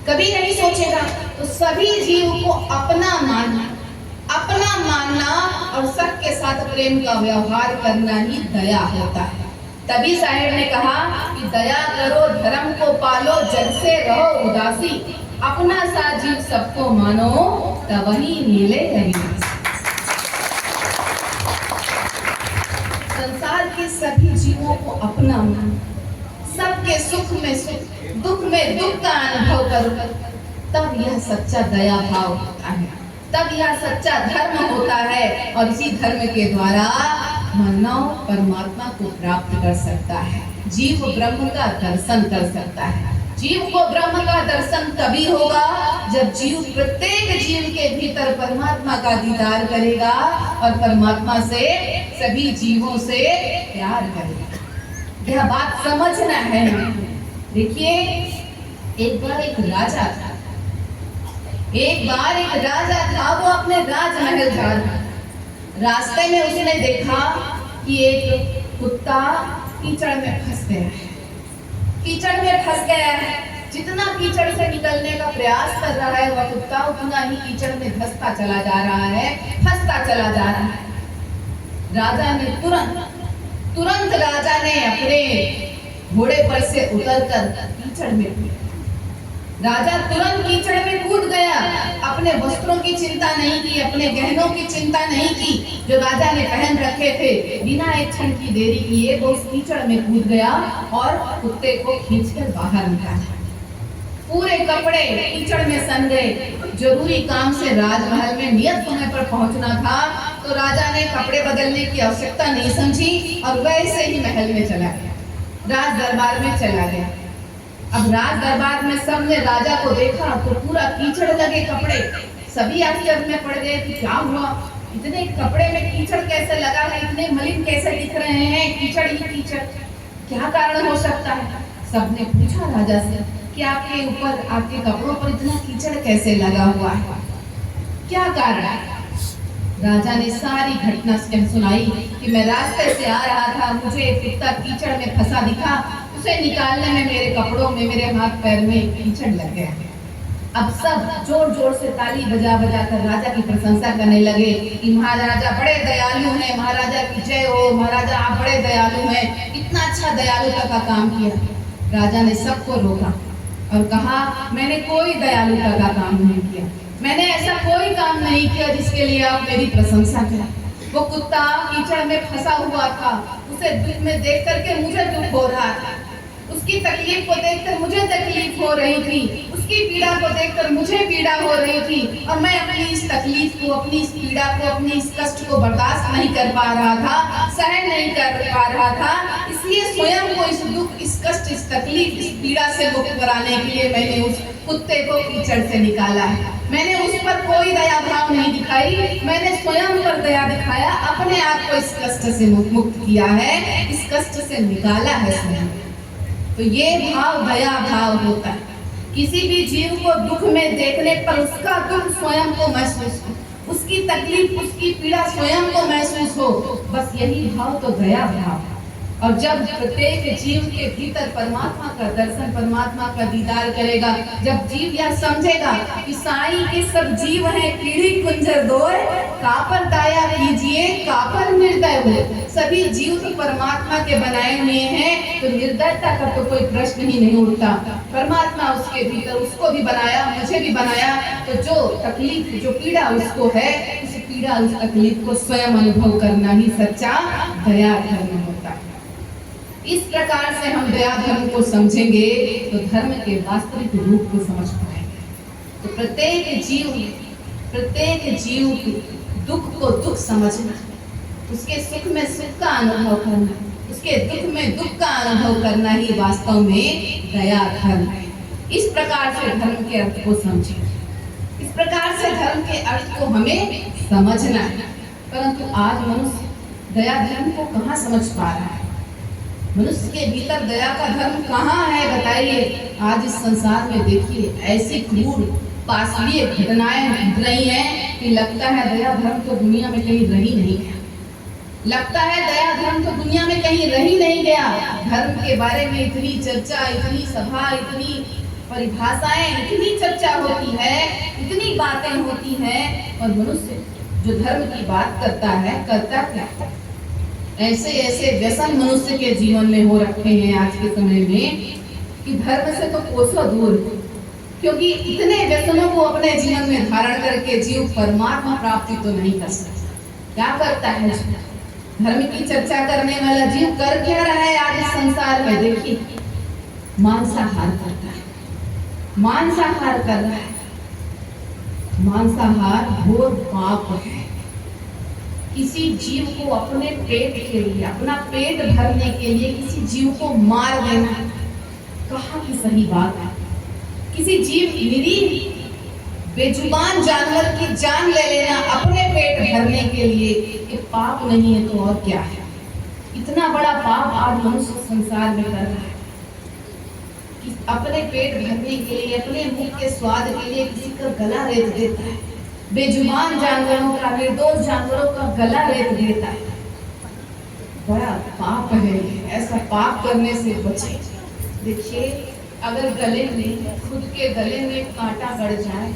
कभी नहीं सोचेगा। तो सभी जीव को अपना मानना और सबके साथ प्रेम का व्यवहार करना ही दया होता है। तभी साहेब ने कहा कि दया करो, धर्म को पालो, जग से रहो उदासी, अपना सा जीव सबको मानो, तब ही मिले अविनाशी। संसार के सभी जीवों को अपना मानो, सबके सुख में सुख, दुख में दुख का अनुभव करो, तब यह सच्चा दया भाव होता है, तब यह सच्चा धर्म होता है। और इसी धर्म के द्वारा मानव परमात्मा को प्राप्त कर सकता है, जीव ब्रह्म का दर्शन कर सकता है। जीव को ब्रह्म का दर्शन तभी होगा जब जीव प्रत्येक जीव के भीतर परमात्मा का दीदार करेगा और परमात्मा से, सभी जीवों से प्यार करेगा। यह बात समझना है। देखिए, एक बार एक राजा था, वो अपने राजमहल जा रहा। रास्ते में उसने देखा कि एक कुत्ता कीचड़ में फंस गया है। जितना कीचड़ से निकलने का प्रयास कर रहा है वह कुत्ता, उतना ही कीचड़ में धंसता चला जा रहा है, फंसता चला जा रहा है। राजा ने तुरंत राजा ने अपने घोड़े पर से उतरकर कीचड़ में राजा तुरंत कीचड़ में कूद गया। अपने वस्त्रों की चिंता नहीं की, अपने गहनों की चिंता नहीं की जो राजा ने पहन रखे थे। बिना एक क्षण की देरी किए वो उस कीचड़ में कूद गया और कुत्ते को खींचकर बाहर निकाला। पूरे कपड़े कीचड़ में सन गए। जरूरी काम से राजमहल में नियत समय पर पहुंचना था, तो राजा ने कपड़े बदलने की आवश्यकता नहीं समझी और वैसे ही महल में चला गया, राज दरबार में चला गया। अब राज दरबार में सबने राजा को देखा तो पूरा कीचड़ लगे कपड़े। सभी आश्चर्य में पड़ गए कि क्या हुआ, इतने कपड़े में कीचड़ कैसे लगा है, इतने मलिन कैसे दिख रहे हैं, कीचड़ ही कीचड़, क्या कारण हो सकता है। सबने पूछा राजा से कि आपके ऊपर, आपके कपड़ों पर इतना कीचड़ कैसे लगा हुआ है, क्या कारण है। राजा ने सारी घटना सुनाई कि मैं रास्ते से आ रहा था, मुझे एक कुत्ता कीचड़ में फंसा दिखा, उसे निकालने में मेरे कपड़ों में, मेरे हाथ पैर में कीचड़ लग गया। अब सब जोर जोर से ताली बजा बजा कर राजा की प्रशंसा करने लगे कि महाराजा बड़े दयालु हैं, महाराजा की जय हो, महाराजा आप बड़े दयालु हैं, इतना अच्छा दयालुता का काम किया। राजा ने सबको रोका और कहा, मैंने कोई दयालुता का काम नहीं किया, मैंने ऐसा कोई काम नहीं किया जिसके लिए आप मेरी प्रशंसा करें। वो कुत्ता कीचड़ में फंसा हुआ था, उसे दुख में देख करके मुझे दुख हो रहा था, उसकी तकलीफ को देखकर मुझे तकलीफ हो रही थी, उसकी पीड़ा को देखकर मुझे पीड़ा हो रही थी और मैं अपनी इस तकलीफ को, अपनी इस पीड़ा को, अपनी इस कष्ट को बर्दाश्त नहीं कर पा रहा था, सहन नहीं कर पा रहा था। इसलिए स्वयं को इस दुख, इस कष्ट, इस तकलीफ, इस पीड़ा से मुक्त कराने के लिए मैंने उस कुत्ते को कीचड़ से निकाला है। मैंने उस पर कोई दया भाव नहीं दिखाई, मैंने स्वयं पर दया दिखाया, अपने आप को इस कष्ट से मुक्त किया है, इस कष्ट से निकाला है स्वयं। तो ये भाव दया भाव होता है। किसी भी जीव को दुख में देखने पर उसका दुख स्वयं को महसूस हो, उसकी तकलीफ, उसकी पीड़ा स्वयं को महसूस हो, बस यही भाव तो दया भाव। और जब प्रत्येक जीव के भीतर परमात्मा का दर्शन, परमात्मा का दीदार करेगा, जब जीव यह समझेगा कि साईं के सब जीव हैं कीड़ी कुंजर दोय, कापर दया कीजिए कापर निर्दय हो। सभी जीव तो परमात्मा के बनाए हुए हैं, तो निर्दयता का तो कोई प्रश्न ही नहीं उठता। परमात्मा उसके भीतर, उसको भी बनाया, मुझे भी बनाया, तो जो तकलीफ, जो पीड़ा उसको है, उस पीड़ा, उस तकलीफ को स्वयं अनुभव करना ही सच्चा दया धर्म होता है। इस प्रकार से हम दया धर्म को समझेंगे तो धर्म के वास्तविक रूप को समझ पाएंगे। तो प्रत्येक जीव के दुख को दुख समझना, उसके सुख में सुख का अनुभव करना, उसके दुख में दुख का अनुभव करना ही वास्तव में दया धर्म है। इस प्रकार से धर्म के अर्थ को समझें, इस प्रकार से धर्म के अर्थ को हमें समझना है। परंतु आज मनुष्य दया धर्म को कहाँ समझ पा रहा है? मनुष्य के भीतर दया का धर्म कहाँ है, बताइए। आज इस संसार में देखिए ऐसी क्रूर पाशवीय घटनाएं घट रही हैं कि लगता है दया धर्म तो दुनिया में कहीं रही नहीं गया, लगता है दया धर्म तो दुनिया में कहीं रही नहीं गया। धर्म के बारे में इतनी चर्चा, इतनी सभा, इतनी परिभाषाएं, इतनी चर्चा होती है, इतनी बातें होती हैं, और मनुष्य जो धर्म की बात करता है, करता क्या? ऐसे ऐसे व्यसन मनुष्य के जीवन में हो रखे हैं आज के समय में कि धर्म से तो कोसों दूर, क्योंकि इतने व्यसनों को अपने जीवन में धारण करके जीव परमात्मा प्राप्ति तो नहीं कर सकता। क्या करता है? धर्म की चर्चा करने वाला जीव कर क्या रहा है आज इस संसार में? देखिए, मांसाहार करता है, मांसाहार कर रहा है। मांसाहार घोर पाप है। किसी जीव को अपने पेट के लिए, अपना पेट भरने के लिए किसी जीव को मार देना कहाँ की सही बात है? किसी जीव, निरीह बेजुबान जानवर की जान ले लेना अपने पेट भरने के लिए, ये पाप नहीं है तो और क्या है? इतना बड़ा पाप आज मनुष्य संसार में कर रहा है कि अपने पेट भरने के लिए, अपने मुख के स्वाद के लिए किसी का गला रेत देता है। बेजुबान जानवरों का, निर्दोष जानवरों का गला रेत देता है। बड़ा पाप है। ऐसा पाप करने से बचे। देखिए, अगर गले में, खुद के गले में कांटा गड़ जाए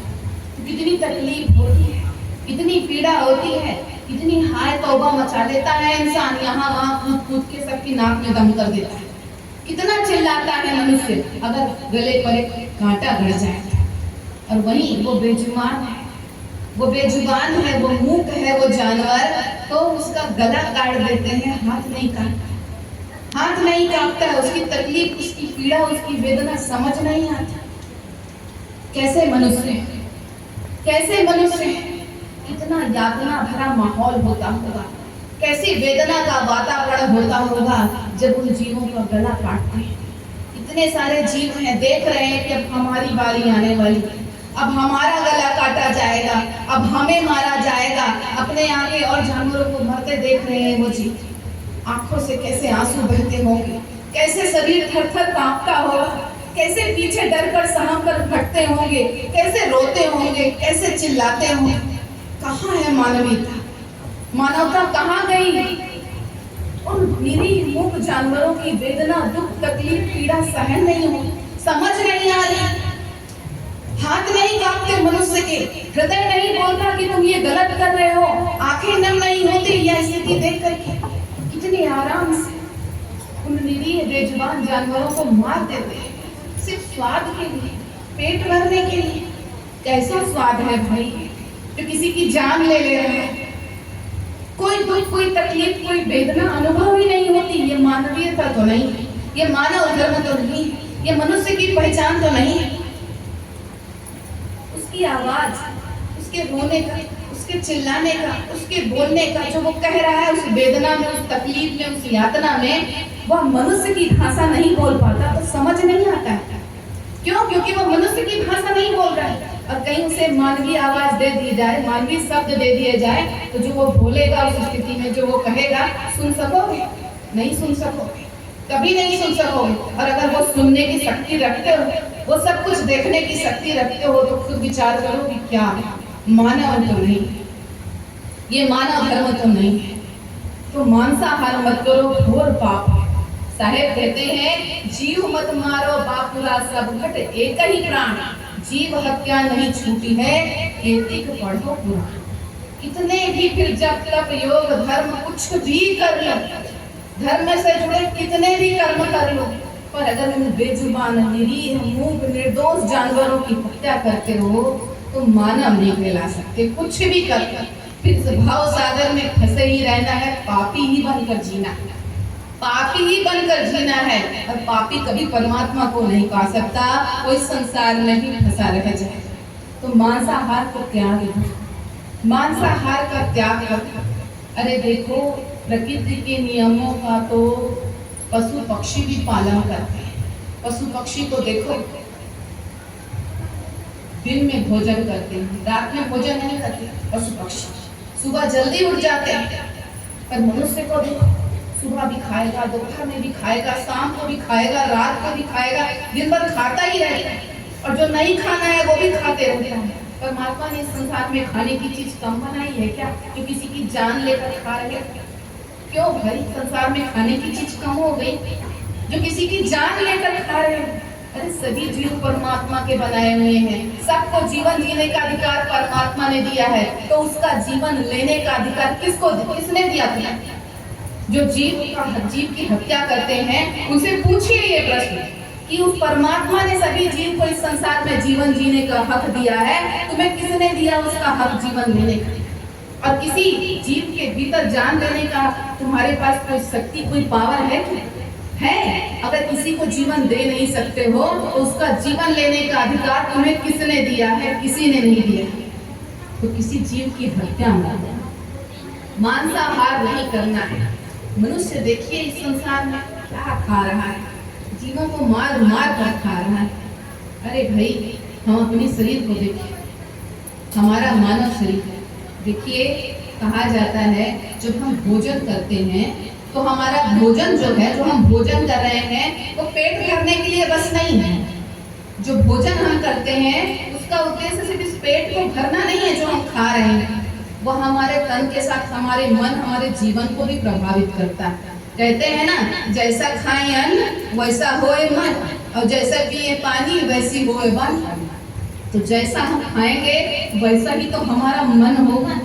तो कितनी तकलीफ होती है, कितनी पीड़ा होती है, कितनी हाय तौबा मचा लेता है इंसान, यहाँ वहाँ कूद कूद के सबकी नाक में दम कर देता है। कितना चिल्लाता है मनुष्य अगर गले पर एक कांटा गड़ जाए। और वहीं वो बेजुबान है, वो बेजुबान है, वो मूक है, वो जानवर, तो उसका गला काट देते हैं, हाथ नहीं काटता, हाथ नहीं काटता है। उसकी तकलीफ, उसकी पीड़ा, उसकी वेदना समझ नहीं आती। कैसे मनुष्य, कैसे मनुष्य, कितना यातना भरा माहौल होता होगा, कैसी वेदना का वातावरण होता होगा जब उन जीवों का गला काटते हैं। इतने सारे जीव हैं, देख रहे हैं कि अब हमारी बारी आने वाली, अब हमारा गला काटा जाएगा, अब हमें मारा जाएगा। अपने आगे और जानवरों को मरते देख रहे हैं वो जीव। आंखों से कैसे आंसू बहते होंगे, कैसे शरीर थर-थर कांपता होगा, कैसे पीछे डर कर सहम कर फटते होंगे, कैसे रोते होंगे, कैसे चिल्लाते होंगे। कहाँ है मानवीयता? मानवता कहाँ गई? उन निरीह मूक जानवरों की वेदना, दुख, तकलीफ, पीड़ा सहन नहीं हो, समझ नहीं आ रही। हाथ नहीं कांपते मनुष्य के, हृदय नहीं बोलता कि तुम ये गलत कर रहे हो, आंखें नम नहीं होती यह स्थिति देख करके। कितने आराम से उन निरीह बेजुबान जानवरों को मार देते हैं सिर्फ स्वाद के लिए, पेट भरने के लिए। कैसा स्वाद है भाई, जो किसी की जान ले ले रहे हैं। कोई दुख, कोई तकलीफ, कोई वेदना अनुभव ही नहीं होती। ये मानवीयता तो नहीं है, ये मानव धर्म तो नहीं है, ये मनुष्य की पहचान तो नहीं है। उसकी आवाज, उसके रोने का, उसके चिल्लाने का, उसके बोलने का, जो वो कह रहा है उस वेदना में, उस तकलीफ में, उस यातना में, वह मनुष्य की भाषा नहीं बोल पाता तो समझ नहीं आता है। क्यों? क्योंकि वो मनुष्य की भाषा नहीं बोल रहा है। और कहीं उसे मानवीय आवाज दे दी जाए, मानवीय शब्द दे दिए जाए, तो जो वो बोलेगा उस स्थिति में, जो वो कहेगा, सुन सकोगे? नहीं सुन सकोगे, कभी नहीं सुन सकोगे। और अगर वो सुनने की शक्ति रखते हो, वो सब कुछ देखने की शक्ति रखते हो, तो खुद विचार करो कि क्या मानव तो नहीं, ये मानव धर्म तो नहीं है। तो मांसाहार मत करो, घोर पाप है। साहेब कहते हैं, जीव मत मारो बापुरा सब घट एक ही प्राण, जीव हत्या नहीं छूटी है एतिक पढ़ो पुराण। कितने भी फिर जब तक योग धर्म कुछ भी कर लो, धर्म से जुड़े कितने भी कर्म कर लो, पर अगर उन बेजुबान, निरीह, मूक, निर्दोष जानवरों की हत्या करते हो तो मानव नहीं कहला सकते। कुछ भी कर फिर भाव सागर में फंसे ही रहना है, पापी ही बनकर जीना है, पापी ही बनकर जीना है। और पापी कभी परमात्मा को नहीं पा सकता, वो इस संसार में ही फंसा रह जाए। तो मांसाहार को त्याग दो, मांसाहार का त्याग करो। अरे देखो, प्रकृति के नियमों का तो पशु पक्षी भी पालन करते हैं। पशु पक्षी को देखो, दिन में भोजन करते हैं, रात में भोजन नहीं करते। पशु पक्षी सुबह जल्दी उठ जाते हैं, पर मनुष्य को देखो, सुबह भी खाएगा, दोपहर में भी खाएगा, शाम को भी खाएगा, रात को भी खाएगा, दिन भर खाता ही रहेगा। और जो नहीं खाना है वो भी खाते रहता है। परमात्मा ने संसार में खाने की चीज कम बनाई है क्या, जो किसी की जान लेकर खा रहे? क्यों भाई, संसार में खाने की चीज कम हो गई जो किसी की जान लेकर खा रहे हैं? अरे सभी जीव परमात्मा के बनाए हुए हैं, सबको जीवन जीने का अधिकार परमात्मा ने दिया है, तो उसका जीवन लेने का अधिकार किसको, किसने दिया था? जो जीव की हत्या करते हैं उनसे पूछिए ये प्रश्न कि उस परमात्मा ने सभी जीव को इस संसार में जीवन जीने का हक दिया है, तुम्हें किसने दिया उसका हक जीवन लेने का? और किसी जीव के भीतर जान देने का तुम्हारे पास कोई शक्ति, कोई पावर है क्या? है? अगर किसी को जीवन दे नहीं सकते हो तो उसका जीवन लेने का अधिकार तुम्हें किसने दिया है? किसी ने नहीं दिया। तो किसी जीव की हत्या न, मांसाहार नहीं करना है। मनुष्य देखिए इस संसार में क्या खा रहा है, जीवों को मार मार कर खा रहा है। अरे भाई, हम अपने शरीर को देखिए, हमारा मानव शरीर देखिए। कहा जाता है जब हम भोजन करते हैं तो हमारा भोजन जो है, जो हम भोजन कर रहे हैं वो पेट भरने के लिए बस नहीं है। जो भोजन हम करते हैं उसका उद्देश्य सिर्फ इस पेट को भरना नहीं है जो हम खा रहे हैं, वो हमारे तन के साथ हमारे मन, हमारे जीवन को भी प्रभावित करता है। कहते हैं ना, जैसा खाएं अन्न वैसा होए मन, और जैसा पिए पानी वैसी होए वन। तो जैसा हम खाएंगे वैसा ही तो हमारा मन होगा।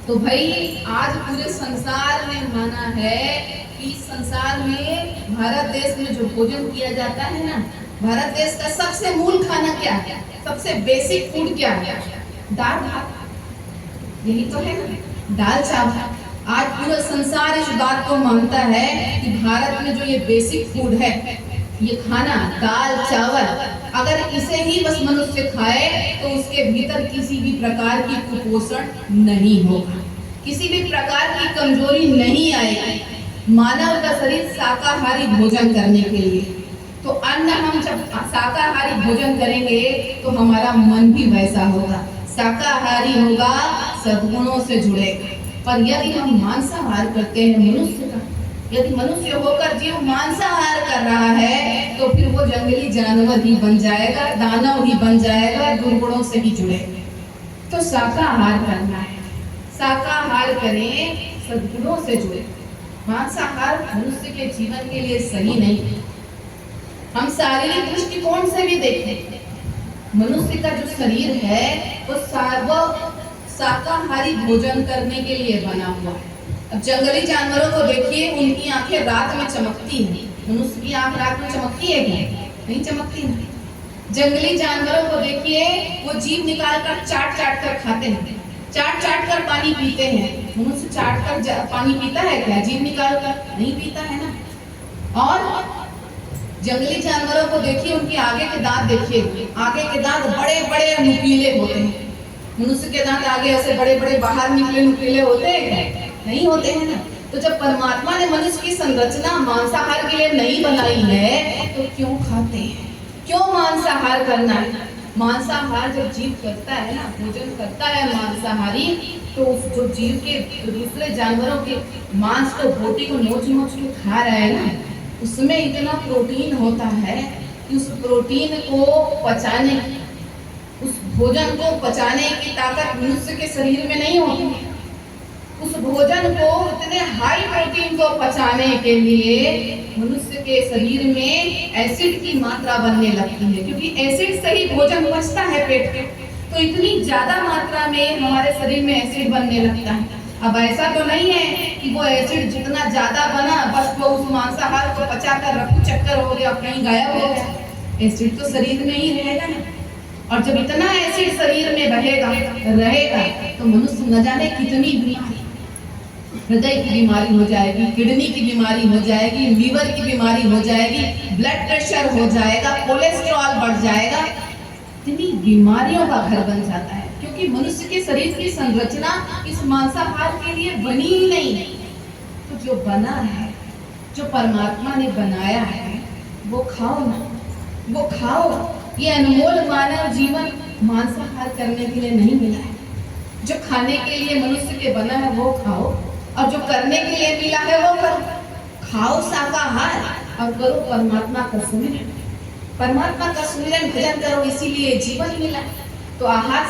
तो भाई आज पूरे संसार में माना है कि संसार में भारत देश में जो भोजन किया जाता है ना, भारत देश का सबसे मूल खाना क्या है? सबसे बेसिक फूड क्या है? दाल भात, यही तो है ना, दाल चावल। आज पूरा संसार इस बात को मानता है कि भारत में जो ये बेसिक फूड है, ये खाना दाल चावल, अगर इसे ही बस मनुष्य खाए तो उसके भीतर किसी भी प्रकार की कुपोषण नहीं होगा, किसी भी प्रकार की कमजोरी नहीं आएगी। मानव का शरीर शाकाहारी भोजन करने के लिए, तो अन्न हम जब शाकाहारी भोजन करेंगे तो हमारा मन भी वैसा होगा, शाकाहारी होगा, सद्गुणों से जुड़ेगा। पर यदि हम मांसाहार करते हैं मनुष्य का, यदि मनुष्य होकर जीव मांसाहार कर रहा है तो फिर वो जंगली जानवर ही बन जाएगा, दानव ही बन जाएगा, दुर्गुणों से ही जुड़ेगा। तो शाकाहार करना है, शाकाहार करें, सद्गुणों से जुड़े। मांसाहार मनुष्य के जीवन के लिए सही नहीं। हम शारीरिक दृष्टिकोण से भी देखें, मनुष्य का जो शरीर है वो शाकाहारी भोजन करने के लिए बना हुआ है। अब जंगली जानवरों को देखिए, उनकी आंखें रात में चमकती हैं, मनुष्य की आंख रात में चमकती है क्या? नहीं चमकती नहीं। जंगली जानवरों को देखिए, वो जीभ निकाल कर चाट चाट कर खाते हैं, चाट चाट कर पानी पीते हैं। मनुष्य चाट कर पानी पीता है क्या? जीभ निकाल कर नहीं पीता है ना। और जंगली जानवरों को देखिए, उनके आगे के दांत देखिए, आगे के दांत बड़े बड़े नुकीले होते हैं। मनुष्य के दांत आगे ऐसे बड़े बड़े बाहर निकले नुकीले होते हैं? नहीं होते हैं ना। तो जब परमात्मा ने मनुष्य की संरचना मांसाहार के लिए नहीं बनाई है तो क्यों खाते हैं? क्यों मांसाहार करना है? मांसाहार जब जीव करता है ना, भोजन करता है मांसाहारी, तो उस जो जीव के दूसरे जानवरों के मांस को, बोटी को नोच नोच के खा रहा है ना, उसमें इतना प्रोटीन होता है कि उस प्रोटीन को पचाने, उस भोजन को पचाने की ताकत मनुष्य के शरीर में नहीं होती। उस भोजन को, इतने हाई प्रोटीन को पचाने के लिए मनुष्य के शरीर में एसिड की मात्रा बनने लगती है, क्योंकि एसिड से ही भोजन पचता है पेट के। तो इतनी ज्यादा मात्रा में हमारे शरीर में एसिड बनने लगता है। अब ऐसा तो नहीं है कि वो एसिड जितना ज्यादा बना बस वो उस मांसाहार को पचा कर रफू चक्कर हो गया, कहीं गायब हो गया। एसिड तो शरीर में ही रहेगा ना। और जब इतना एसिड शरीर में रहेगा तो मनुष्य न जाने कितनी बीमारी, हृदय की बीमारी हो जाएगी, किडनी की बीमारी हो जाएगी, लीवर की बीमारी हो जाएगी, ब्लड प्रेशर हो जाएगा, कोलेस्ट्रॉल बढ़ जाएगा, इतनी बीमारियों का घर बन जाता है। क्योंकि मनुष्य के शरीर की संरचना इस मांसाहार के लिए बनी ही नहीं। तो जो बना है, जो परमात्मा ने बनाया है, वो खाओ ना, वो खाओ। ये अनमोल मानव जीवन मांसाहार करने के लिए नहीं मिला है। जो खाने के लिए मनुष्य के बना है वो खाओ, और जो करने के लिए मिला है वो करो। खाओ शाकाहार और करो परमात्मा का सुमिरन, परमात्मा का सुमिरन भजन करो, इसीलिए जीवन मिला। तो आहार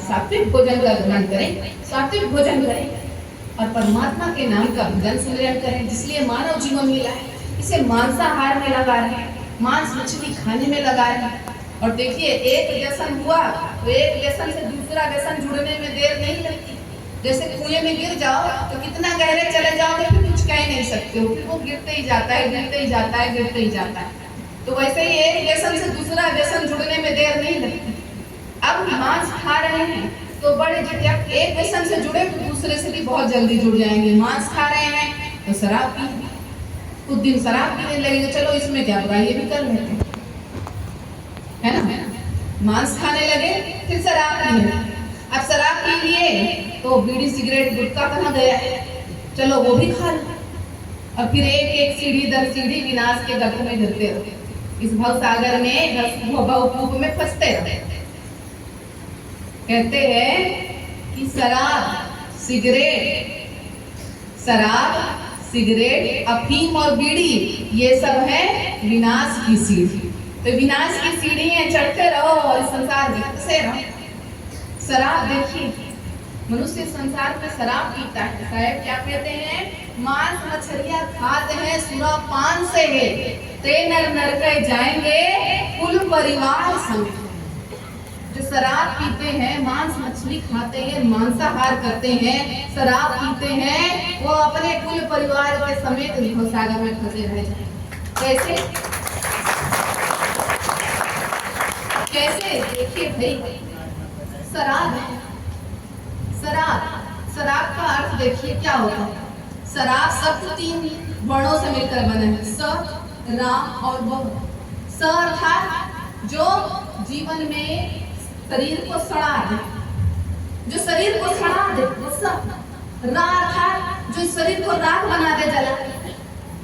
सात्विक भोजन का ग्रहण करें, सात्विक भोजन करें और परमात्मा के नाम का भजन सुमिरन करें, जिसलिए मानव जीवन मिला है। इसे मांसाहार में लगा रहे, मांस मछली खाने में लगा रहे। और देखिए, एक व्यसन हुआ तो एक व्यसन से दूसरा व्यसन जुड़ने में देर नहीं लगती। जैसे कुएं में गिर जाओ तो कितना गहरे चले जाओगे फिर कुछ कह नहीं सकते हो, फिर वो गिरते ही जाता है, गिरते ही जाता है, गिरते ही जाता है। तो वैसे ही एक व्यसन से दूसरा व्यसन जुड़ने में देर नहीं लगती। अब मांस खा रहे हैं तो बड़े जब एक व्यसन से जुड़े तो दूसरे से भी बहुत जल्दी जुड़ जाएंगे। मांस खा रहे हैं तो शराब पी, कुछ दिन शराब पीने लगेंगे, चलो इसमें क्या बुरा, ये भी कर लेते हैं, है ना। मांस खाने लगे फिर शराब पीने, अब शराब पी लिए तो बीड़ी सिगरेट गुटखा कहाँ गया, चलो वो भी खा लो। और फिर एक एक सीढ़ी दर सीढ़ी विनाश के गड्ढे में गिरते रहे, इस भव सागर में भवकूप में फंसते रहे। कहते हैं कि शराब सिगरेट अफीम और बीड़ी ये सब है विनाश की सीढ़ी। तो विनाश की सीढ़ी है, चढ़ते रहो और इस संसार में फंसे रहो। शराब देखिए, मनुष्य संसार में शराब पीता है, साहब क्या कहते हैं, मांस मछलियां खाते हैं सुरापान से है, ते नर नरके जाएंगे कुल परिवार संग। जो शराब पीते हैं, मांस मछली खाते हैं, मांसाहार करते हैं, शराब पीते हैं, वो अपने कुल परिवार के समेत भवसागर में फंसे रह जाएंगे। कैसे कैसे देखिए भाई, शराब का अर्थ देखिए क्या होता है। शराब शब्द 3 वर्णों से मिलकर बना है, स, रा और व। स अर्थात जो जीवन में शरीर को सड़ा दे, जो शरीर को सड़ा दे वो स। रा अर्थात जो शरीर को राख बना दे, जला।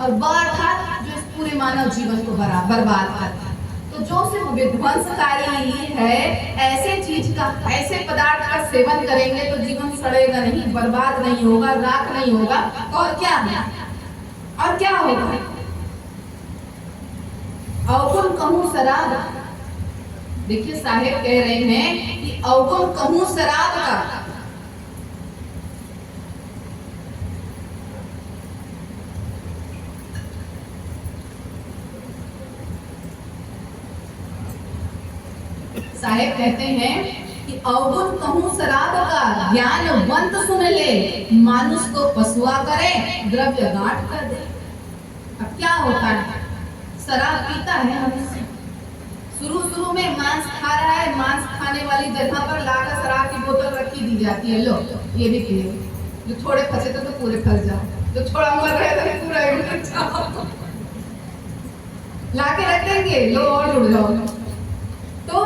और व अर्थात जो इस पूरे मानव जीवन को बर्बाद करता है। तो जो सिर्फ विध्वंसकारी है, ऐसे चीज का, ऐसे पदार्थ का सेवन करेंगे तो जीवन सड़ेगा नहीं, बर्बाद नहीं होगा, राख नहीं होगा, और क्या है, और क्या होगा। अवगुण कहूं शराब, देखिए साहेब कह रहे हैं कि अवगुण कहूं शराब का, साहेब कहते हैं कि अवगुण कहूं शराब का, ज्ञानवंत सुन ले, मानुष को पशुआ करे, द्रव्य गांठ कर दे। अब क्या होता है, शराब पीता है मनुष्य, शुरू में मांस खा रहा है, मांस खाने वाली जगह पर लाकर शराब की बोतल रखी दी जाती है, लो ये भी पियो, जो थोड़े फंसे तो पूरे फंस जाओ, जो थोड़ा मर रहे थे पूरा उड़ जाओ, लाके रख देंगे, लो और जुड़ जाओ। तो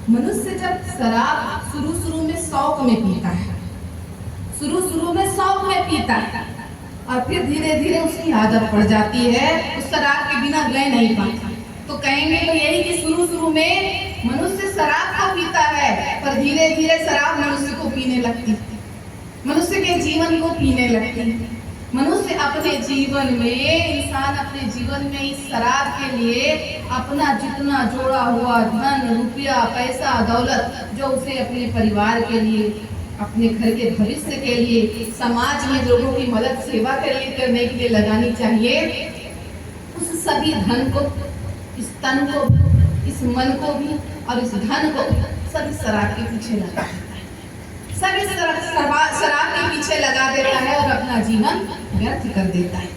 मनुष्य जब शराब शुरू में शौक में पीता है, शुरू में शौक में पीता है, और फिर धीरे धीरे उसकी आदत पड़ जाती है, उस शराब के बिना रह नहीं पाता। तो कहेंगे तो यही कि शुरू में मनुष्य शराब को पीता है, पर धीरे धीरे शराब मनुष्य को पीने लगती, मनुष्य के जीवन को पीने लगती। मनुष्य अपने जीवन में, इंसान अपने जीवन में इस शराब के लिए अपना जितना जोड़ा हुआ धन, रुपया, पैसा, दौलत, जो उसे अपने परिवार के लिए, अपने घर के भविष्य के लिए, समाज में लोगों की मदद सेवा करने के लिए लगानी चाहिए, उस सभी धन को, इस तन को, इस मन को भी और इस धन को सभी शराब के पीछे लगा देता है, सभी शराब के पीछे लगा देता है और अपना जीवन व्यर्थ कर देता है।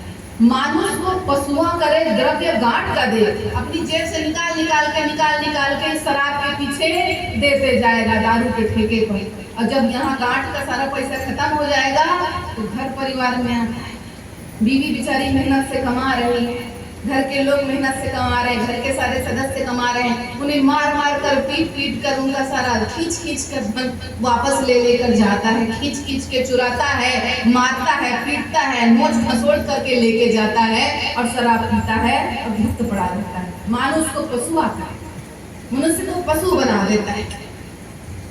मानुष को पशुआ करे, द्रव्य गांठ कर दे, अपनी जेब से निकाल के शराब के पीछे देते जाएगा, दारू के ठेके पर। और जब यहाँ गांठ का सारा पैसा खत्म हो जाएगा तो घर परिवार में आता है, बीवी बेचारी मेहनत से कमा रही है, घर के लोग मेहनत से कमा रहे हैं, घर के सारे सदस्य कमा रहे हैं, उन्हें मार कर पीट कर उनका सारा खींच कर धन वापस लेकर जाता है, खींच के चुराता है, मारता है, पीटता है, नोच खसोट करके लेके जाता है और शराब पीता है और भुक्त पड़ा रहता है। मानुष को पशु आता है, मनुष्य को पशु बना देता है।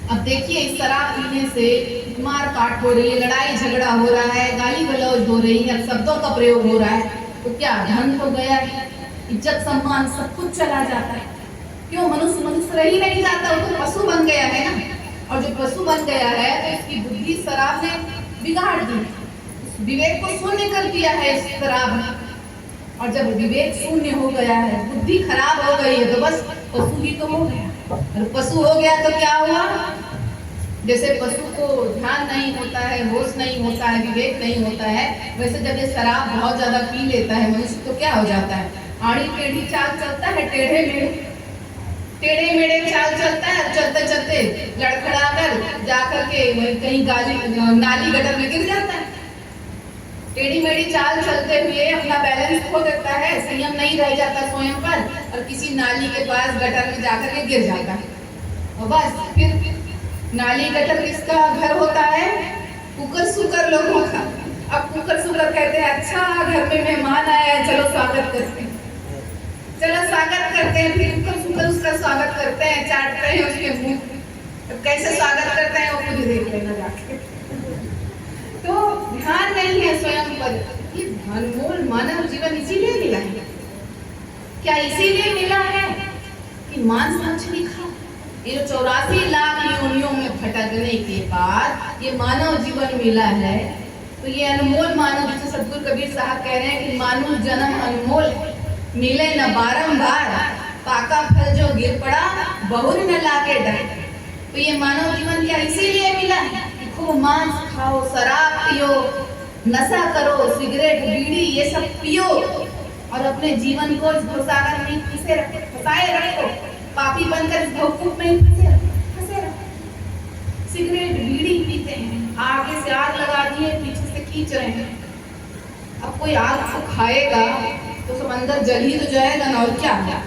अब देखिए, इस शराब पीने से मार काट हो रही है, लड़ाई झगड़ा हो रहा है, गाली गलौज हो रही है, शब्दों का प्रयोग हो रहा है, तो क्या धन तो गया है, इज्जत सम्मान सब कुछ चला जाता है। क्यों? मनुष्य रह ही नहीं जाता, वो तो पशु बन गया है ना। और जो पशु बन गया है तो इसकी बुद्धि शराब ने बिगाड़ दी, विवेक को शून्य कर दिया है इस शराब ने। और जब विवेक शून्य हो गया है, बुद्धि खराब हो गई है, तो बस पशु ही तो हो गया। और पशु हो गया तो क्या हुआ? जैसे पशु को ध्यान नहीं होता है, होश नहीं होता है, विवेक नहीं होता है, वैसे जब ये शराब बहुत ज्यादा पी लेता है मनुष्य तो क्या हो जाता है, आड़ी टेढ़ी चाल चलता है, टेढ़े मेढ़े चाल चलता है। चलते चलते लड़खड़ा कर जाकर के कहीं नाली गटर में गिर जाता है। टेढ़ी मेढ़ी चाल चलते हुए अपना बैलेंस खो देता है, संयम नहीं रह जाता स्वयं पर और किसी नाली के पास गटर में जाकर के गिर जाता है। और बस फिर नाली गटर किसका घर होता है? कुकर सुकर लोगों का। अब कुकर सुकर कहते हैं अच्छा घर में मेहमान आया है, चलो स्वागत करते हैं, चलो स्वागत करते हैं। फिर कुकर सुकर उसका स्वागत करते हैं, चाटते हैं उसके मुंह। तो कैसे स्वागत करते हैं वो खुद देख लेना जाके। तो ध्यान नहीं है स्वयं पर। ये अनमोल मानव जीवन इसीलिए मिला है। क्या इसीलिए मिला है कि मांस मछली खा? ये 84 लाख योनियों में भटकने के बाद ये मानव जीवन मिला है। तो ये अनमोल मानव, जैसे सतगुरु कबीर साहब कह रहे हैं कि मानव जन्म अनमोल है, मिले न बारंबार, पाका फल जो गिर पड़ा बहुर न लाके डर। तो ये मानव जीवन क्या इसीलिए मिला है कि खूब मांस खाओ, शराब पियो, नशा करो, सिगरेट बीड़ी ये सब पियो और अपने जीवन को इस भवसागर में फंसाए रखो, पापी बनकर इस भवकूप में फंसे रखो। सिगरेट बीड़ी पीते हैं, आगे से आग लगा दिए, पीछे से खींच रहे हैं। अब कोई आग को खाएगा तो समंदर जल ही तो जाएगा ना, और क्या है।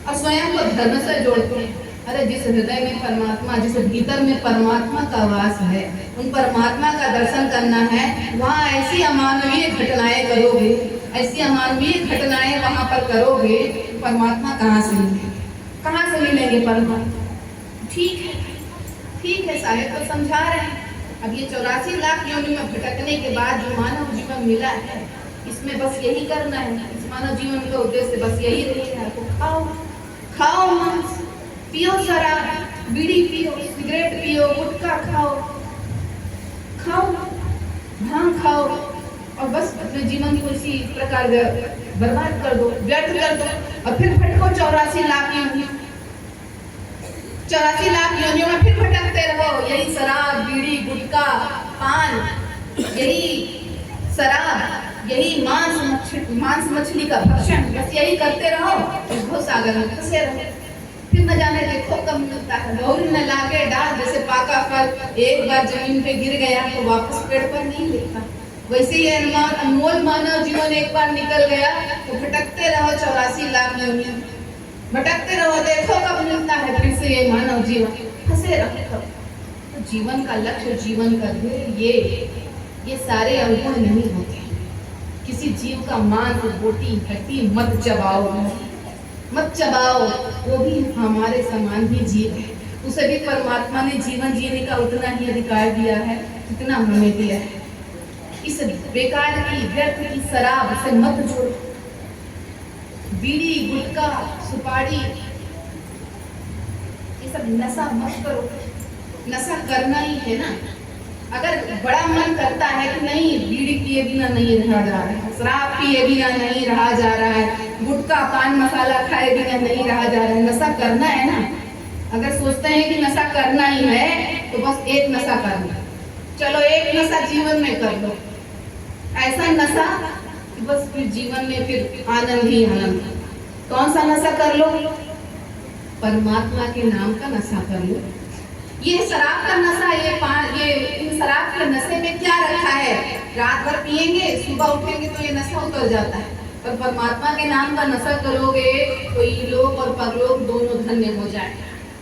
और स्वयं को धर्म से जोड़ते हैं। अरे जिस हृदय में परमात्मा, जिस भीतर में परमात्मा का वास है, उन परमात्मा का दर्शन करना है, वहाँ ऐसी अमानवीय घटनाएं करोगे, ऐसी अमानवीय घटनाएं वहाँ पर करोगे, परमात्मा कहाँ से मिलेंगे? कहाँ से मिलेंगे परमात्मा? ठीक है साहेब तो समझा रहे हैं। अब ये 84 लाख योनि में भटकने के बाद जो मानव जीवन मिला है, इसमें बस यही करना है। इस मानव जीवन का उद्देश्य बस यही रहेगा, तो खाओ मांस, पियो शराब, बीड़ी पियो, सिगरेट पियो, गुटखा खाओ, भांग खाओ और बस अपने जीवन को इसी प्रकार बर्बाद कर दो, व्यर्थ कर दो। और फिर भटको 84 लाख योनियों, 84 लाख योनियों में फिर भटकते रहो। यही शराब, बीड़ी, गुटखा, पान, यही शराब, यही मांस मछली का भक्षण, बस यही करते रहो, भव सागर में फंसे रहो। फिर न जाने देखो कब मिलता है, बहुर न लागे डाल। जैसे पाका फल एक बार जमीन पे गिर गया तो वापस पेड़ पर नहीं लेता, वैसे ही अनमोल मानव जीवन एक बार निकल गया तो भटकते रहो 84 लाख योनियों, भटकते रहो, देखो कब मिलता है फिर से ये मानव जीवन, फंसे रहो। तो जीवन का लक्ष्य, जीवन का ध्येय ये सारे अवगुण नहीं होते। किसी जीव का मांस, बोटी, हड्डी मत चबाओ, वो भी हमारे समान ही जीव है। उसे भी परमात्मा ने जीवन जीने का उतना ही अधिकार दिया है जितना हमें दिया है। इस बेकार की, व्यर्थ की शराब से मत जोड़ो। बीड़ी, गुटखा, सुपारी ये सब नशा मत करो। नशा करना ही है ना। अगर बड़ा मन करता है कि नहीं बीड़ी पिए बिना नहीं रहा जा रहा है, शराब पिए बिना नहीं रहा जा रहा है, गुटखा पान मसाला खाए बिना नहीं रहा जा रहा है, नशा करना है ना। अगर सोचते हैं कि नशा करना ही है तो बस एक नशा करना, चलो एक नशा जीवन में कर लो, ऐसा नशा कि बस फिर जीवन में फिर आनंद ही आनंद। कौन सा नशा कर लो? परमात्मा के नाम का नशा कर लो। ये शराब का नशा, ये इन शराब के नशे में क्या रखा है? रात भर पिएंगे, सुबह उठेंगे तो ये नशा उतर जाता है। पर परमात्मा के नाम का नशा करोगे तो इलोक और परलोक दोनों धन्य हो जाए।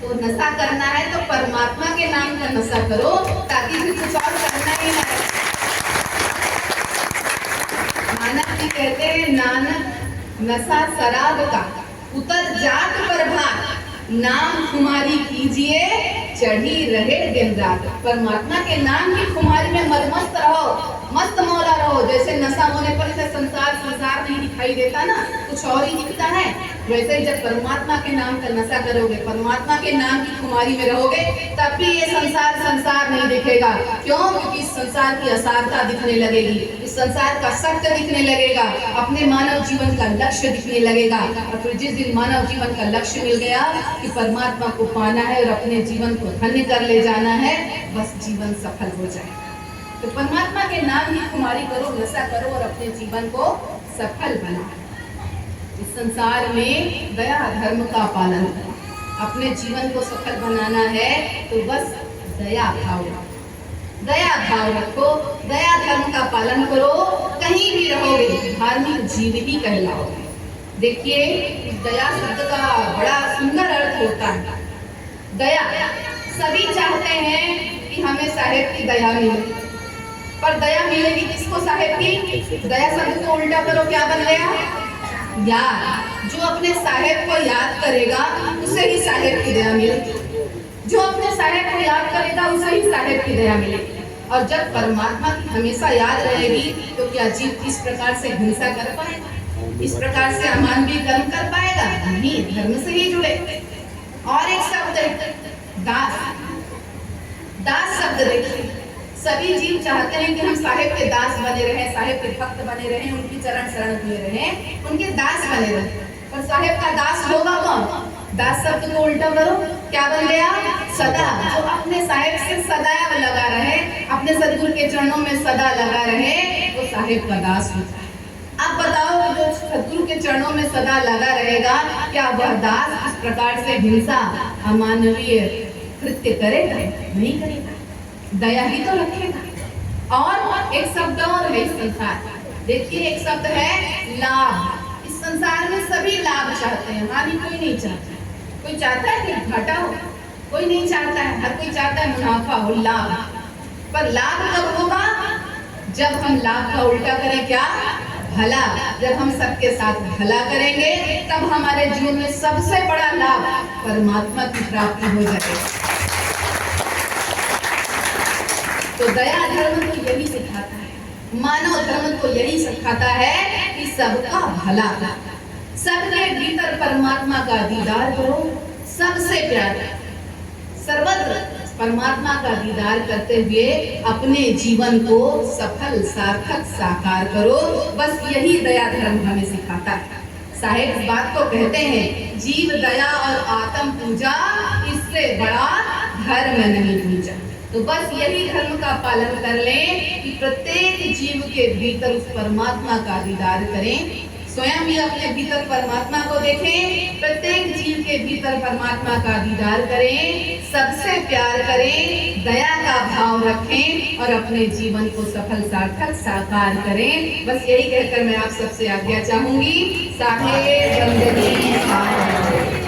तो नशा करना है तो परमात्मा के नाम का नशा करो, ताकि फिर कुछ और करना ही ना। नानक जी कहते हैं, नानक नशा शराब का उतर जात पर भाग, नाम खुमारी कीजिए चढ़ी रहे दिन रात। परमात्मा के नाम की खुमारी में मदमस्त रहो, मस्त मौला रहो। जैसे नशा होने पर इसे संसार संसार नहीं दिखाई देता ना, कुछ और ही दिखता है। वैसे ही जब परमात्मा के नाम का नशा करोगे, परमात्मा के नाम की खुमारी में रहोगे, तब भी ये संसार संसार नहीं दिखेगा। क्यों? क्योंकि इस संसार की असारता दिखने लगेगी, इस संसार का सत्य दिखने लगेगा, अपने मानव जीवन का लक्ष्य दिखने लगेगा। और फिर जिस दिन मानव जीवन का लक्ष्य मिल गया कि परमात्मा को पाना है और अपने जीवन को धन्य कर ले जाना है, बस जीवन सफल हो जाए। तो परमात्मा के नाम की खुमारी करो, नशा करो और अपने जीवन को सफल बनाओ। इस संसार में दया धर्म का पालन करो। अपने जीवन को सफल बनाना है तो बस दया भाव रखो, दया भाव रखो, दया धर्म का पालन करो। कहीं भी रहोगे धार्मिक जीव ही कहलाओगे। देखिए, दया शब्द का बड़ा सुंदर अर्थ होता है। दया, सभी चाहते हैं कि हमें साहेब की दया मिले, पर दया मिलेगी किसको? साहेब की। दया शब्द को उल्टा करो, क्या बन गया? याद। जो अपने साहेब को याद करेगा उसे ही साहेब की दया मिलेगी, जो अपने साहेब को याद करेगा उसे ही साहेब की दया मिलेगी। और जब परमात्मा की हमेशा याद रहेगी तो क्या जीव इस प्रकार से हिंसा कर पाएगा, इस प्रकार से अमानवीय कर्म कर पाएगा? नहीं, धर्म से ही जुड़े। और एक शब्द दास, दास शब्द देखिए, सभी जीव चाहते हैं कि हम साहेब के दास बने रहें, साहेब के भक्त बने रहें, उनकी चरण शरण में रहें, उनके दास बने रहें। पर साहेब का दास होगा कौन? दास शब्द को उल्टा करो, क्या बन गया? सदा। जो अपने साहेब से सदैव लगा रहे, अपने सदगुरु के चरणों में सदा लगा रहे, वो साहेब का दास होता है। अब बताओ, जो सदगुरु के चरणों में सदा लगा रहेगा, क्या वह दास इस प्रकार से हिंसा अमानवीय कृत्य करेगा? नहीं करेगा, दया ही तो रखेगा। और एक शब्द और है इस संसार, देखिए एक शब्द है लाभ। इस संसार में सभी लाभ चाहते हैं, हानि कोई नहीं चाहता। कोई चाहता है कि घाटा हो? कोई नहीं चाहता है, हर कोई चाहता है मुनाफा हो, लाभ। पर लाभ कब होगा? जब हम लाभ का उल्टा करें, क्या? भला। जब हम सबके साथ भला करेंगे तब हमारे जीवन में सबसे बड़ा लाभ परमात्मा की प्राप्ति हो जाएगी। तो दया धर्म को यही सिखाता है, मानव धर्म को यही सिखाता है कि सबका भला, सबके भीतर परमात्मा का दीदार करो, सबसे प्यार, सर्वत्र परमात्मा का दीदार करते हुए अपने जीवन को सफल सार्थक साकार करो। बस यही दया धर्म हमें सिखाता है। साहेब इस बात को कहते हैं, जीव दया और आत्म पूजा, इससे बड़ा धर्म नहीं पूजा। तो बस यही धर्म का पालन कर लें कि प्रत्येक जीव के भीतर उस परमात्मा का दीदार करें, स्वयं भी अपने भीतर परमात्मा को देखें, प्रत्येक जीव के भीतर परमात्मा का दीदार करें, सबसे प्यार करें, दया का भाव रखें और अपने जीवन को सफल सार्थक साकार करें। बस यही कहकर मैं आप सबसे आज्ञा चाहूंगी। साहेब बंदगी।